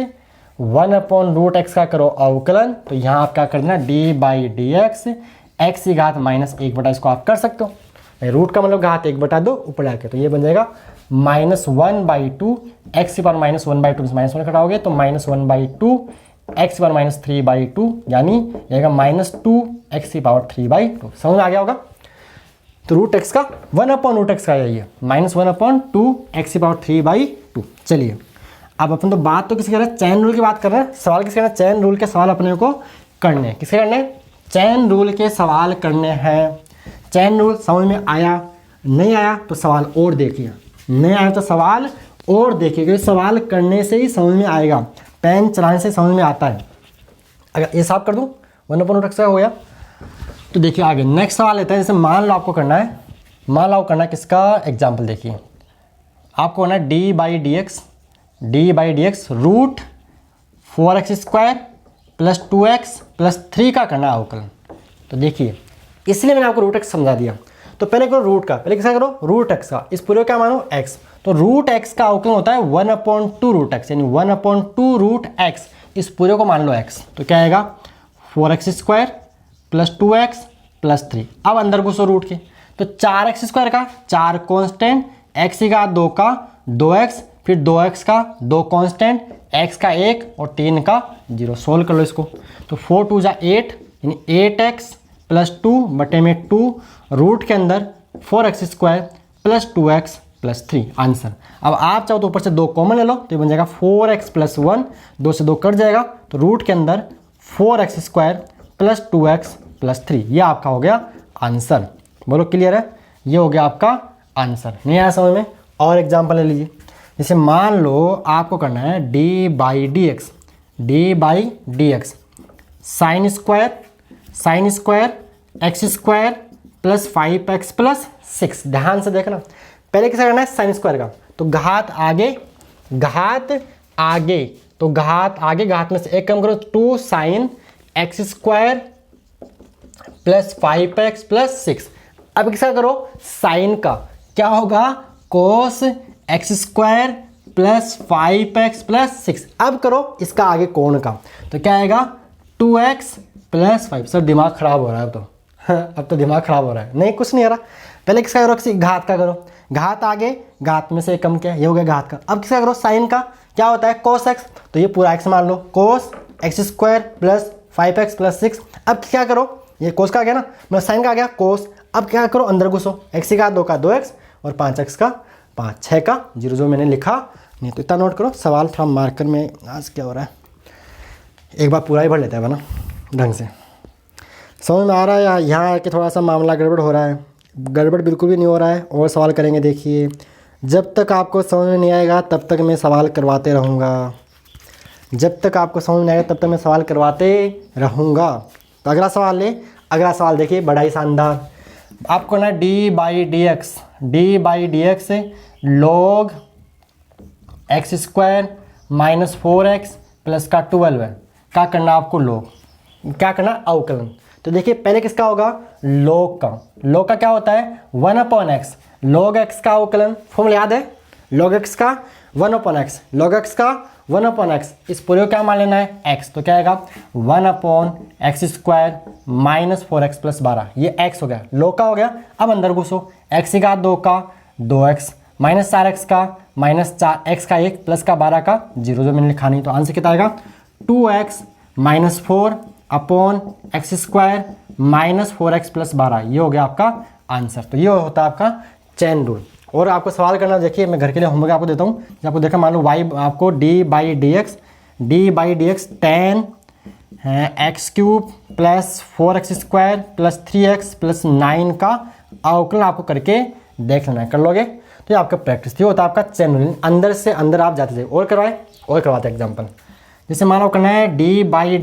1/√x का करो अवकलन, तो यहाँ आप क्या कर देना d/dx एक्स की घात -1/, इसको आप कर सकते हो। रूट का मतलब घात 1/2 ऊपर जाके, तो ये बन जाएगा -1/2 एक्स की पावर -1/2 -1 घटाओगे तो -1/2 एक्स की पावर -3/2 यानी जाएगा -2 एक्स की पावर 3/2। समझ में आ गया होगा। तो रूट एक्स का 1/√x का यही है -1/2 एक्स की पावर 3/2। चलिए अब अपन तो बात तो किसी कर रहे हैं, चैन रूल की बात कर रहे हैं। सवाल किसके करना है, चैन रूल के सवाल अपने को करने हैं। किसके करने हैं, चैन रूल के सवाल करने हैं। चैन रूल समझ में आया, नहीं आया तो सवाल और देखिए, नहीं आया तो सवाल और देखिए, क्योंकि सवाल करने से ही समझ में आएगा, पेन चलाने से समझ में आता है। अगर ये साफ कर दूं 1/√x का हो गया, तो देखिए आगे नेक्स्ट सवाल लेते हैं। जैसे मान लो आपको करना है, मान लो आपको करना है किसका एग्जाम्पल देखिए, आपको करना है d/dx रूट 4x² + 2x + 3 का करना है अवकलन। तो देखिए इसलिए मैंने आपको रूट एक्स समझा दिया। तो पहले करो रूट का, पहले किसका करो रूट एक्स का, इस पूरे क्या मानो x। तो रूट एक्स का अवकलन होता है 1/2 रूट एक्स, यानी 1/2 रूट एक्स, इस पूरे को मान लो x। तो क्या आएगा 4x² + 2x + 3। अब अंदर घुसो रूट के, तो 4x² का 4 कांस्टेंट, x की घात 2 का 2x, फिर 2x का 2 कांस्टेंट, x का 1 और 3 का 0। सोल्व कर लो इसको। तो 4 2 जा 8 यानी 8x + 2/2 रूट के अंदर 4x² + 2x + 3 आंसर। अब आप चाहो तो ऊपर से 2 कॉमन ले लो, तो ये बन जाएगा 4x + 1, 2 से 2 कट जाएगा, तो रूट के अंदर 4x² + 2x + 3, ये आपका हो गया आंसर। बोलो क्लियर है, ये हो गया आपका आंसर। नहीं आया समझ में, और एग्जाम्पल ले लीजिए। जैसे मान लो आपको करना है d/dx sin square x² + 5x + 6। ध्यान से देखना, पहले किसका करना है साइन स्क्वायर का, तो घात आगे, तो घात में से एक कम करो 2 sin x² + 5x + 6। अब किसका करो साइन का, क्या होगा cos x² + 5x + 6। अब करो इसका आगे कोण का, तो क्या आएगा 2x + 5। सर दिमाग खराब हो रहा है अब तो दिमाग खराब हो रहा है। नहीं कुछ नहीं आ रहा, पहले किसका करो किसी घात का करो, घात आगे घात में से एक कम किया, ये हो गया घात का। अब किसका करो साइन का, क्या होता है cos x, तो ये पूरा x मान लो cos x² + 5x + 6। अब क्या करो, ये cos का आ गया ना, मतलब साइन का आ गया cos। अब क्या करो अंदर घुसो, x की घात 2 का 2x और 5x का 5, 6 का 0 जो मैंने लिखा नहीं। तो इतना नोट करो, सवाल थोड़ा मार्कर में आज क्या हो रहा है, एक बार पूरा ही भर लेता है ना ढंग से। समझ में आ रहा है या यहाँ आके थोड़ा सा मामला गड़बड़ हो रहा है, गड़बड़ बिल्कुल भी नहीं हो रहा है। और सवाल करेंगे, देखिए जब तक आपको समझ में नहीं आएगा तब तक मैं सवाल करवाते रहूँगा, जब तक आपको समझ में आएगा तब तक मैं सवाल करवाते रहूँगा। तो अगला सवाल ले, अगला सवाल देखिए बड़ा ही शानदार। आपको ना D by D x log x square minus 4x plus का 12 है, क्या करना आपको, लॉग, क्या करना, अवकलन। तो देखिए पहले किसका होगा, लॉग का। लॉग का क्या होता है 1/x, लॉग x का अवकलन, फॉर्मूला याद है, लॉग x का 1/x, लॉग x का 1/x, इस पूरे को क्या मान लेना है x, तो क्या आएगा 1/x square minus 4x plus 12, ये x हो गया, लॉग का हो गया। अब अंदर घुसो, x का 2 का 2x माइनस 4x का माइनस 4x का 1 प्लस का 12 का 0, जो मैंने लिखा नहीं, तो आंसर कितना आएगा 2x minus 4 upon x square minus 4x plus 12, ये हो गया आपका आंसर। तो ये होता है आपका चेन रूल। और आपको सवाल करना, देखिए मैं घर के लिए होमवर्क आपको देता हूँ। जब आपको देखा मान लो y आपको D by D X tan x cube plus 4x square plus 3x plus 9 का अवकलन आपको करके देख लेना है, कर लोगे तो ये आपका प्रैक्टिस थी, होता है आपका चेन रूल। अंदर से अंदर आप जाते थे और करवाते एग्जाम्पल। जैसे मान लो करना है D by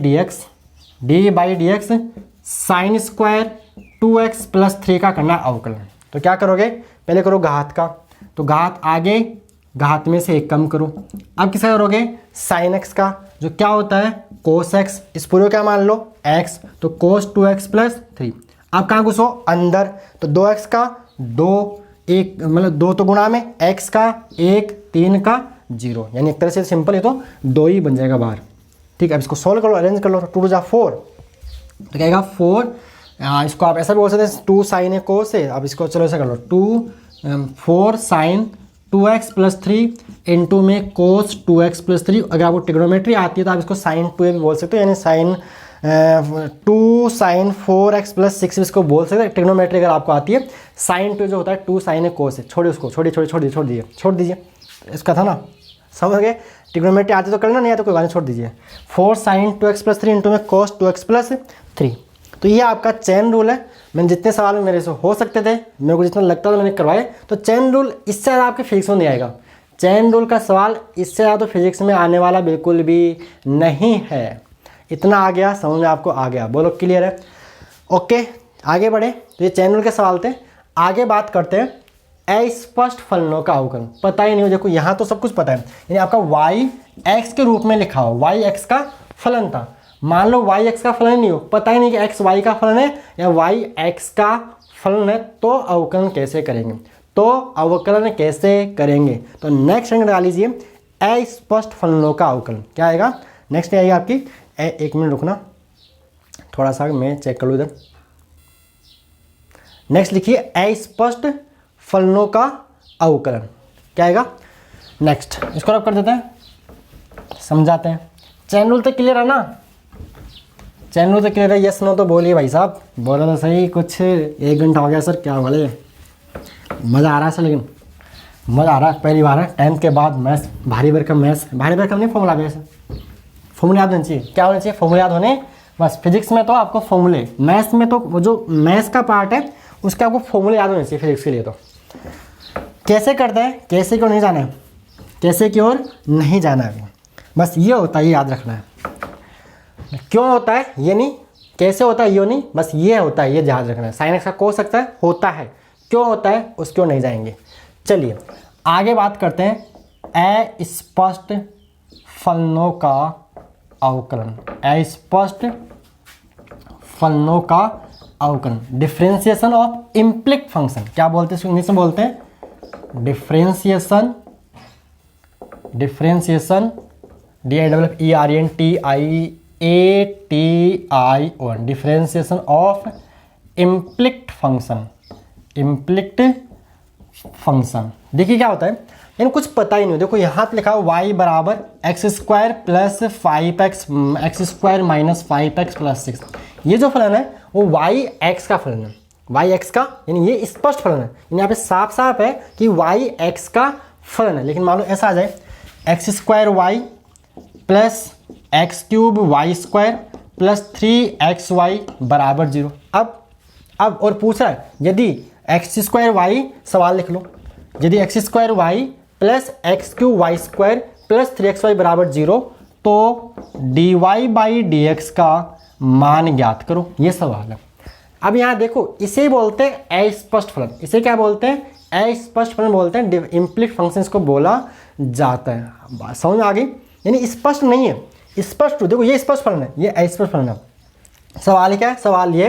D X sine square 2x plus 3 का करना अवकलन। तो क्या करोगे, पहले करो घात का, तो घात आगे, घात में से 1 कम करो। अब किसका करोगे, साइन x का, जो क्या होता है कोस x, इस पूरे को क्या मान लो x, तो कोस 2x प्लस 3। अब कहाँ घुसो, अंदर, तो 2x का 2 1 मतलब 2 तो गुणा में, x का 1 3 का 0, यानी एक तरह से सिंपल है तो 2 ही बन जाएगा बाहर। ठीक है, अब इसको सोल्व कर लो, अरेंज कर लो, 2 जा 4, तो क्या आएगा 4, इसको आप ऐसा भी बोल सकते हैं 2 साइन है कोस है। अब इसको चलो ऐसा कर लो 4 साइन 2x प्लस 3 इंटू में कोस 2x प्लस 3। अगर आपको ट्रिग्नोमेट्री आती है तो आप इसको साइन 2 भी बोल सकते हो, यानी साइन 2 साइन 4x प्लस 6 इसको बोल सकते हैं ट्रिग्नोमेट्री अगर आपको आती है। साइन 2 जो होता है 2 साइन है कोस है, छोड़िए उसको, छोड़ दीजिए इसका था ना, समझ गए। ट्रिग्नोमेट्री आती तो करना, नहीं आती तो कोई बात नहीं, छोड़ दीजिए। 4 साइन 2x प्लस 3 इंटू में कोस 2x प्लस 3। तो ये आपका चेन रूल है। मैंने जितने सवाल मेरे से हो सकते थे, मेरे को जितना लगता था मैंने करवाए। तो चेन रूल इससे ज़्यादा आपके फिजिक्स में नहीं आएगा, चेन रूल का सवाल इससे ज़्यादा तो फिजिक्स में आने वाला बिल्कुल भी नहीं है। इतना आ गया, समझ में आपको आ गया, बोलो क्लियर है। ओके आगे बढ़े, तो ये चेन रूल के सवाल थे। आगे बात करते हैं अस्पष्ट फलनों का अवकलन। पता ही नहीं हो, देखो यहाँ तो सब कुछ पता है, यानी आपका y x के रूप में लिखा हो, y x का फलन था। मान लो y x का फलन नहीं हो, पता ही नहीं कि x y का फलन है या y x का फलन है, तो अवकलन कैसे करेंगे, तो नेक्स्ट रंग डाल लीजिए अस्पष्ट फलनों का अवकलन। क्या आएगा नेक्स्ट आएगी आपकी, 1 मिनट रुकना, थोड़ा सा मैं चेक कर लूँ इधर। नेक्स्ट लिखिए अस्पष्ट फलनों का अवकलन, क्या आएगा नेक्स्ट। इसको रब कर देते हैं, समझाते हैं। चेन रूल तो क्लियर है ना, चेन रूल तो क्लियर है, यस नो तो बोलिए भाई साहब, बोला तो सही। कुछ 1 घंटा हो गया सर, क्या बोले, मज़ा आ रहा है सर, लेकिन मज़ा आ रहा है, पहली बार है 10th के बाद मैथ्स, भारी भरकम नहीं, फॉर्मूला बेस, फॉर्मूला याद होने चाहिए। क्या होना चाहिए, फॉर्मूला याद होने बस। फिजिक्स में तो आपको फॉर्मूले, मैथ्स में तो वो जो मैथ्स का पार्ट है उसके आपको फॉर्मूले याद होने चाहिए फिजिक्स के लिए। तो कैसे करते हैं, कैसे की ओर नहीं जाना है, कैसे की ओर नहीं जाना है, बस ये होता है, ये याद रखना है। क्यों होता है ये नहीं, कैसे होता है ये नहीं, बस ये होता है, ये याद रखना है। साइन एक्स का हो सकता है, होता है, क्यों होता है उसकी ओर नहीं जाएंगे। चलिए आगे बात करते हैं अस्पष्ट फलनों का अवकलन। अस्पष्ट फलनों का अवकलन, डिफरेंशिएशन ऑफ इम्प्लिक्ट फंक्शन। क्या बोलते हैं इंग्लिश में, बोलते हैं differentiation DIFFERENTIATION, differentiation of implicit function. देखिए क्या होता है, यानी कुछ पता ही नहीं। देखो यहाँ पे लिखा है y बराबर x square plus 5x x square minus 5x plus 6। ये जो फलन है वो y x का फलन है, y x का, यानी ये स्पष्ट फलन है। यानी यहाँ पे साफ साफ है कि y x का फलन है। लेकिन मान लो ऐसा आ जाए x square y plus x cube y square plus 3xy बराबर 0। अब और पूछ रहा है यदि एक्स स्क्वायर वाई सवाल लिख लो। यदि x square y plus x cube y square plus 3xy बराबर 0 तो dy बाई डी एक्स का मान ज्ञात करो, ये सवाल है। अब यहाँ देखो, इसे बोलते हैं अस्पष्ट फलन। इसे क्या बोलते हैं? अस्पष्ट फलन बोलते हैं। इम्प्लिसिट फंक्शंस को बोला जाता है। बात समझ में आ गई? यानी स्पष्ट नहीं है, स्पष्ट देखो ये स्पष्ट फलन है, ये अस्पष्ट फलन है। सवाल क्या है? सवाल ये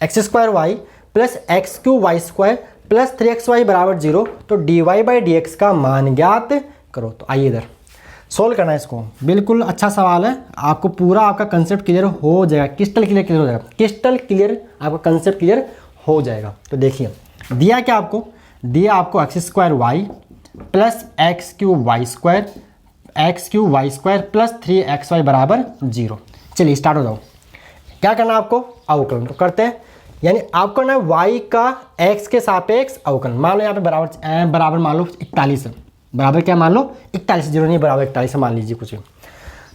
x square y plus x cube y square plus 3xy बराबर 0 तो dy बाई डी एक्स का मान ज्ञात करो। तो आइए इधर सोल्व करना है इसको। बिल्कुल अच्छा सवाल है, आपको पूरा आपका कंसेप्ट क्लियर हो जाएगा, क्रिस्टल क्लियर हो जाएगा, क्रिस्टल क्लियर आपका कंसेप्ट क्लियर हो जाएगा। तो देखिए दिया क्या आपको? दिया आपको x square y plus x cube y square plus 3xy बराबर 0। चलिए स्टार्ट हो जाओ। क्या करना है आपको? अवकलन। तो करते हैं, यानी आपको करना है y का x के सापेक्ष अवकलन। मान लो यहाँ पे बराबर मान लो 41 है, बराबर क्या मान लो 41, 0 नहीं बराबर 41 मान लीजिए कुछ।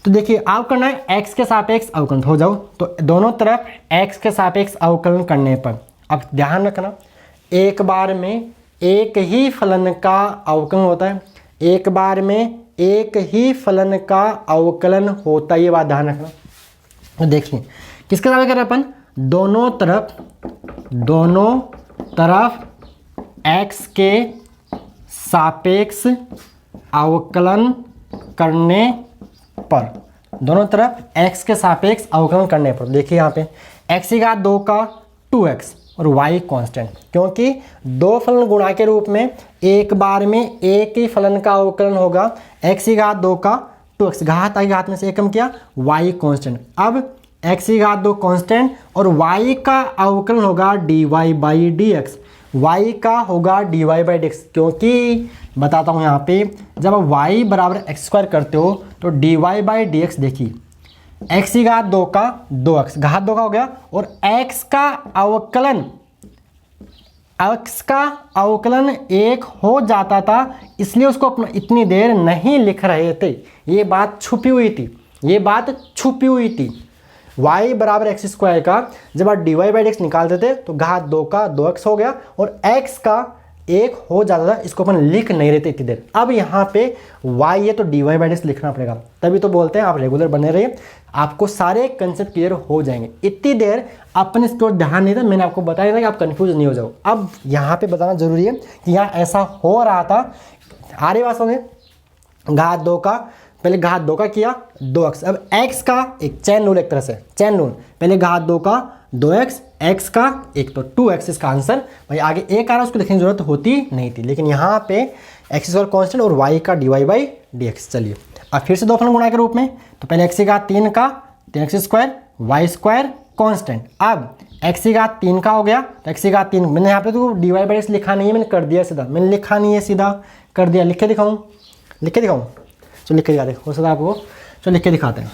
तो देखिए आप करना है x के सापेक्ष अवकलन। हो जाओ तो दोनों तरफ x के सापेक्ष अवकलन करने पर अब ध्यान रखना, एक बार में एक ही फलन का अवकलन होता है, एक बार में एक ही फलन का अवकलन होता है, ये बात ध्यान रखना। तो देखिए किसके साथ कर रहे हैं अपन? दोनों तरफ x के सापेक्ष अवकलन करने पर, दोनों तरफ x के सापेक्ष अवकलन करने पर देखिए यहाँ पे x की घात 2 का 2x और y कांस्टेंट, क्योंकि दो फलन गुणा के रूप में एक बार में एक ही फलन का अवकलन होगा। x की घात 2 का 2x, घात आई घात में से एक कम किया, y कांस्टेंट। अब x की घात 2 कांस्टेंट और y का अवकलन होगा dy by D x, y का होगा dy बाई डी एक्स, क्योंकि बताता हूँ यहाँ पे जब आप y बराबर एक्स स्क्वायर करते हो तो dy बाई डी एक्स देखिए x की घात 2 का 2x, घात 2 का हो गया, और x का अवकलन एक हो जाता था, इसलिए उसको अपना इतनी देर नहीं लिख रहे थे। ये बात छुपी हुई थी, y बराबर एक्स स्क्वायर का जब आप dy बाई डी एक्स निकालते थे तो घात 2 का 2x हो गया और x का एक हो जाता था, इसको अपन लिख नहीं रहे थे इतनी देर। अब यहाँ पे y है तो dy बाई डी एक्स लिखना पड़ेगा, तभी तो बोलते हैं आप रेगुलर बने रहिए, आपको सारे कंसेप्ट क्लियर हो जाएंगे। इतनी देर अपन इसको ध्यान नहीं था, मैंने आपको बताया था कि आप कंफ्यूज नहीं हो जाओ। अब यहाँ पे बताना जरूरी है कि यहाँ ऐसा हो रहा था। आ रही बात समझे? घात 2 का, पहले घात 2 का किया 2x, अब x का एक चैन रूल, एक तरह से चैन रूल, पहले घात 2 का 2x, x का 1 तो 2x इसका आंसर। भाई आगे एक आ रहा है उसको लिखने की जरूरत होती नहीं थी, लेकिन यहाँ पे एक्स स्क्वायर कॉन्स्टेंट और y का dy बाई डी एक्स। चलिए अब फिर से दो फलन गुणा के रूप में, तो पहले x की घात 3 का 3x square y square constant, अब x की घात 3 का हो गया तो x की घात 3, मैंने यहाँ पे तो dy बाई डी एक्स लिखा नहीं है, मैंने कर दिया सीधा, मैंने लिखा नहीं है सीधा कर दिया। लिख के दिखाऊँ? चलो लिख के दिखा दे, हो सकता है आपको, चलो लिख के दिखाते हैं।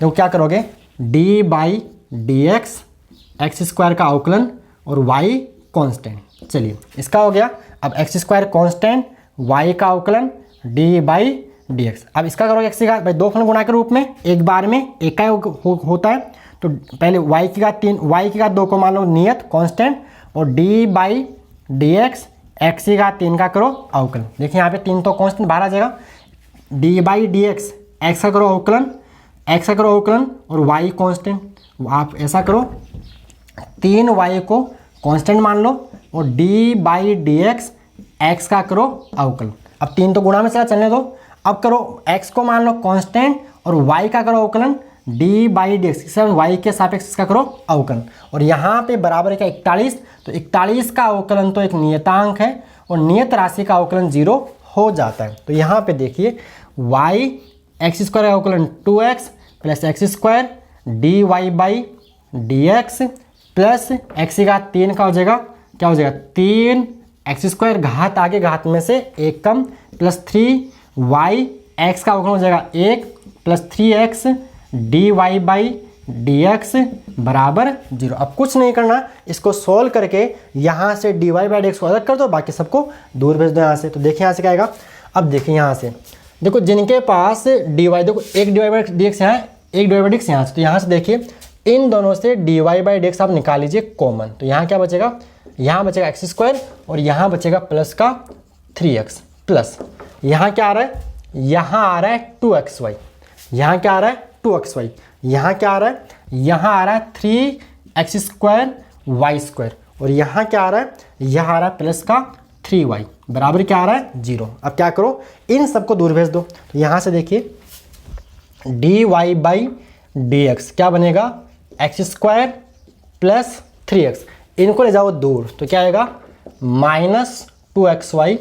तो क्या करोगे? D by D X, x square का अवकलन और y कांस्टेंट। चलिए इसका हो गया। अब एक्स स्क्वायर कांस्टेंट, y का अवकलन डी बाई डी एक्स। अब इसका करोगे x की घात, भाई दो फलन गुणा के रूप में एक बार में एक का होता है, तो पहले y की घात 3, y की घात 2 को मान लो नियत कांस्टेंट और D by D X, X की घात 3 का करो अवकलन। देखिए यहाँ पे 3 तो कांस्टेंट बाहर आ जाएगा, D by D X, x का करो अवकलन, एक्स का करो अवकलन और y कांस्टेंट। आप ऐसा करो 3y को कांस्टेंट मान लो और d by D X, x का करो अवकलन। अब 3 तो गुणा में चला, चलने दो। अब करो x को मान लो कांस्टेंट और y का करो अवकलन d by D x, y के सापेक्ष इसका करो अवकलन। और यहाँ पे बराबर है क्या 41, तो 41 का अवकलन तो एक नियतांक है और नियत राशि का अवकलन 0 हो जाता है। तो यहाँ पे देखिए y एक्स स्क्वायर का अवकलन 2x plus x square d Y by D x plus x की घात 3 का हो जाएगा, क्या हो जाएगा 3 एक्स स्क्वायर, घात आगे घात में से एक कम, प्लस 3y, एक्स का अवकलन हो जाएगा 1 plus 3x d Y by D x बराबर 0। अब कुछ नहीं करना, इसको सोल्व करके यहाँ से d Y by D x को अलग कर दो, बाकी सबको दूर भेज दो यहाँ से। तो देखिए यहाँ से क्या आएगा? अब देखिए यहाँ से देखो, जिनके पास डी वाई, देखो एक d Y by D x यहाँ, एक d Y by D x यहाँ से, तो यहाँ से देखिए इन दोनों से d Y by D x आप निकाल लीजिए कॉमन, तो यहाँ क्या बचेगा यहाँ बचेगा एक्स स्क्वायर और यहाँ बचेगा प्लस का 3x प्लस यहाँ क्या आ रहा है, यहाँ आ रहा है 2xy, यहाँ क्या आ रहा है 2xy, यहाँ क्या आ रहा है, यहाँ आ रहा है 3x स्क्वायर वाई स्क्वायर और यहाँ क्या आ रहा है, यहाँ आ रहा है प्लस का 3y बराबर क्या आ रहा है 0। अब क्या करो, इन सबको दूर भेज दो। तो यहाँ से देखिए dy/dx क्या बनेगा, एक्स स्क्वायर प्लस 3x, इनको ले जाओ दूर तो क्या आएगा -2xy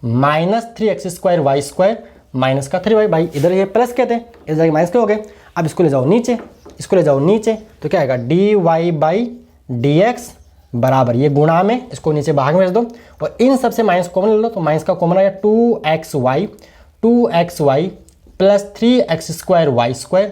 minus 3x square y square minus का 3y, भाई इधर ये प्लस कहते हैं, इधर जाके माइनस के हो गए। अब इसको ले जाओ नीचे, इसको ले जाओ नीचे तो क्या आएगा dy/dx बराबर ये गुणा में, इसको नीचे भाग में रख दो और इन सब से माइनस कॉमन ले लो तो माइनस का कॉमन आएगा 2xy plus 3x square y square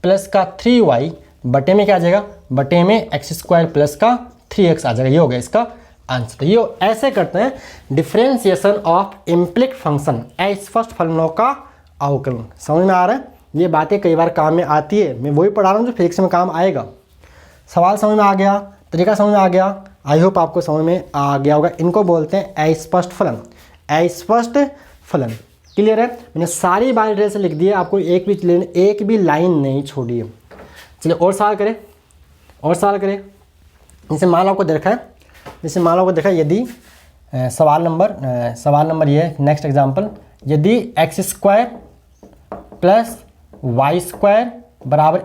plus का 3y बटे में क्या आ जाएगा, बटे में x स्क्वायर प्लस का 3x आ जाएगा। ये हो गया इसका आंसर। ये ऐसे करते हैं डिफरेंशिएशन ऑफ इम्प्लिक फंक्शन, अस्पष्ट फलनों का अवकलन। समझ में आ रहा है, ये बातें कई बार काम में आती है, मैं वही पढ़ा रहा हूँ जो फिजिक्स में काम आएगा। सवाल समझ में आ गया, तरीका समझ में आ गया, आई होप आपको समझ में आ गया होगा। इनको बोलते हैं अस्पष्ट फलन, अस्पष्ट फलन। क्लियर है, मैंने सारी बात डिटेल से लिख दी है, आपको एक भी लाइन नहीं छोड़ी है। चलिए और सवाल करें, और सवाल करें। जैसे मान लो आपको देखा है, जैसे मान लो आपको देखा यदि सवाल नंबर ये नेक्स्ट एग्जांपल, यदि x square plus y square बराबर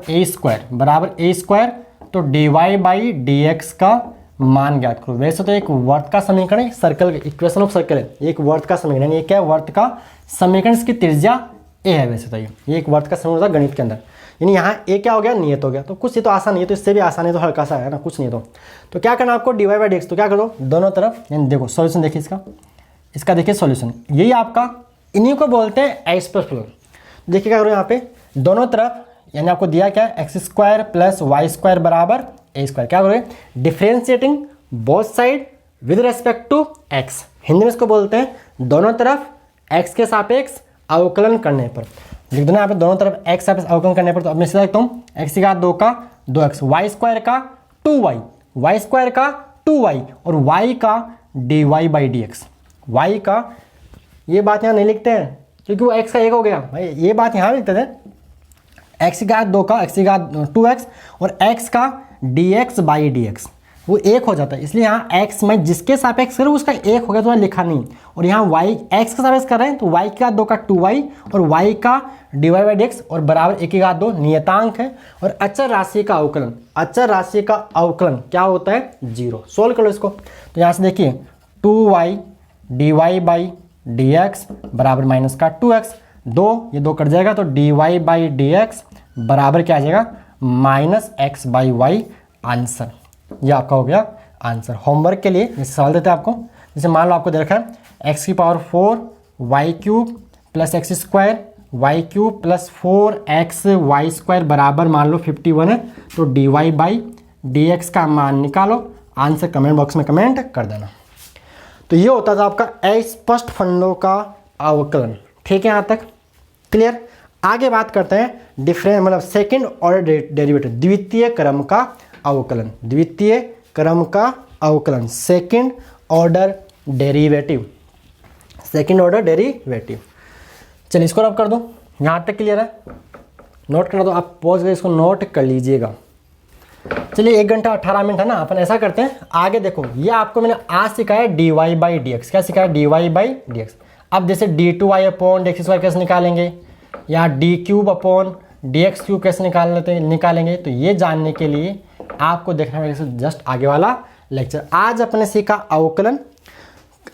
ए स्क्वायर तो dy/dx का मान ज्ञात करो। वैसे तो एक वर्त का समीकरण है, सर्कल इक्वेशन ऑफ सर्कल है, एक वर्त का समीकरण, ये क्या है वर्त का समीकरण, इसकी त्रिज्या ए है। वैसे तो ये एक वर्त का समीकरण होता है गणित के अंदर, यानी यहाँ ए क्या हो गया, नियत हो गया। तो कुछ ये तो आसान नहीं है, तो इससे भी आसान है, तो हल्का सा है ना, कुछ नहीं है। तो क्या करना आपको dy/dx, तो क्या करो दोनों तरफ, यानी देखो सॉल्यूशन देखिए इसका देखिए सॉल्यूशन, यही आपका, इन्हीं को बोलते हैं अस्पष्ट फलन। देखिए क्या करो यहाँ पे दोनों तरफ, यानी आपको दिया क्या है x square plus y square बराबर ए स्क्वायर, क्या करोगे differentiating both side with respect to x, Hindi में इसको बोलते हैं दोनों तरफ एक्स के सापेक्ष अवकलन करने पर। लिख दो ना यहाँ पे दोनों तरफ एक्स सापेक्ष अवकलन करने पर, तो अब मैं सीधा लिखता हूँ एक्स की घात 2 का 2x, वाई स्क्वायर का 2y, वाई स्क्वायर का 2y और y का dy/dx। y का ये बात यहाँ नहीं लिखते हैं क्योंकि वो x का 1 हो गया भाई, ये बात यहाँ लिखते थे x की घात 2 का x की घात 2x और x का dx/dx वो 1 हो जाता है, इसलिए यहाँ x में जिसके सापेक्ष करो उसका 1 हो गया, तो लिखा नहीं। और यहाँ y x का सापेक्ष कर रहे हैं तो y की घात 2 का 2y और y का dy/dx और बराबर 1 की घात 2 नियतांक है। और अचर राशि का अवकलन, अचर राशि का अवकलन क्या होता है 0। सोल्व कर लो इसको, तो यहाँ से देखिए 2y dy/dx बराबर माइनस का 2x, 2 ये 2 कट जाएगा तो dy/dx बराबर क्या आ जाएगा -x/y आंसर। ये आपका हो गया आंसर। होमवर्क के लिए जैसे सवाल देते हैं आपको, जैसे मान लो आपको दे रखा है x की power 4 y cube plus x square y cube plus 4xy square बराबर मान लो 51 है, तो dy/dx का मान निकालो। आंसर कमेंट बॉक्स में कमेंट कर देना। तो ये होता था आपका अस्पष्ट फलनों का अवकलन। ठीक है, यहाँ तक क्लियर। आगे बात करते हैं डिफरेंट मतलब सेकंड ऑर्डर डेरिवेटिव, द्वितीय क्रम का अवकलन, द्वितीय क्रम का अवकलन, second order derivative, second order derivative. चलिए इसको रब कर दो, यहाँ तक क्लियर है। नोट करना तो आप पॉज करके इसको नोट कर लीजिएगा। चलिए 1 घंटा 18 मिनट है ना, अपन ऐसा करते हैं आगे देखो, ये आपको मैंने आज सिखाया dy/dx, क्या सिखाया dy/dx। अब जैसे d2y अपॉन dx² कैसे निकालेंगे या d3/dx³ कैसे निकालेंगे, तो ये जानने के लिए आपको देखना है जस्ट आगे वाला लेक्चर। आज अपने सीखा अवकलन,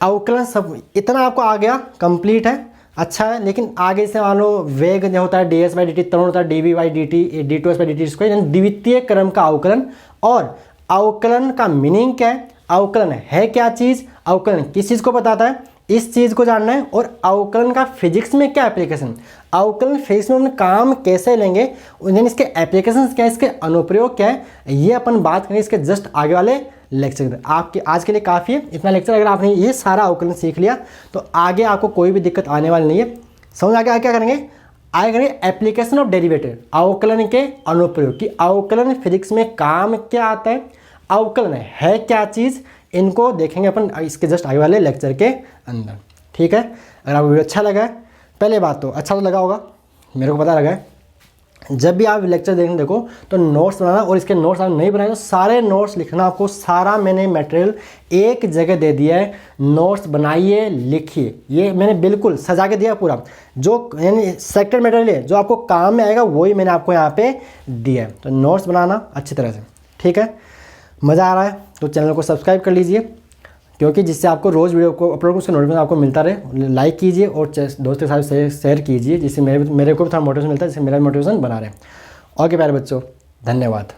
अवकलन सब इतना आपको आ गया, कंप्लीट है, अच्छा है। लेकिन आगे से मान लो वेग जो होता है ds/dt, त्वरण होता है dv/dt, d2s/dt², यानी द्वितीय क्रम का अवकलन। और अवकलन का मीनिंग क्या है, अवकलन है क्या चीज़, अवकलन किस चीज़ को बताता है, इस चीज़ को जानना है। और अवकलन का फिजिक्स में क्या एप्लीकेशन, अवकलन फिजिक्स में अपन काम कैसे लेंगे, यानी इसके एप्लीकेशन क्या है, इसके अनुप्रयोग क्या है, ये अपन बात करेंगे इसके जस्ट आगे वाले लेक्चर। आपके आज के लिए काफ़ी है इतना लेक्चर। अगर आपने ये सारा अवकलन सीख लिया तो आगे आपको कोई भी दिक्कत आने वाली नहीं है। समझ आगे क्या करेंगे, आगे करेंगे एप्लीकेशन ऑफ डेरिवेटिव, अवकलन के अनुप्रयोग, कि अवकलन फिजिक्स में काम क्या आता है, अवकलन है क्या चीज़, इनको देखेंगे अपन इसके जस्ट आगे वाले लेक्चर के अंदर। ठीक है, अगर आपको वीडियो अच्छा लगा है, पहले बात तो अच्छा तो लगा होगा, मेरे को पता लगा है। जब भी आप लेक्चर देखो तो नोट्स बनाना, और इसके नोट्स आप नहीं बनाए तो सारे नोट्स लिखना। आपको सारा मैंने मटेरियल एक जगह दे दिया है, नोट्स बनाइए लिखिए। ये मैंने बिल्कुल सजा के दिया पूरा, जो यानी सेक्टर मटेरियल है जो आपको काम में आएगा वही मैंने आपको यहाँ पे दिया है। तो नोट्स बनाना अच्छी तरह से, ठीक है। मज़ा आ रहा है तो चैनल को सब्सक्राइब कर लीजिए, क्योंकि जिससे आपको रोज़ वीडियो को अपलोड उसका नोटिफिकेशन आपको मिलता रहे। लाइक कीजिए और दोस्तों के साथ शेयर कीजिए, जिससे मेरे को भी थोड़ा मोटिवेशन मिलता है, जिससे मेरा मोटिवेशन बना रहे। ओके प्यारे बच्चों, धन्यवाद।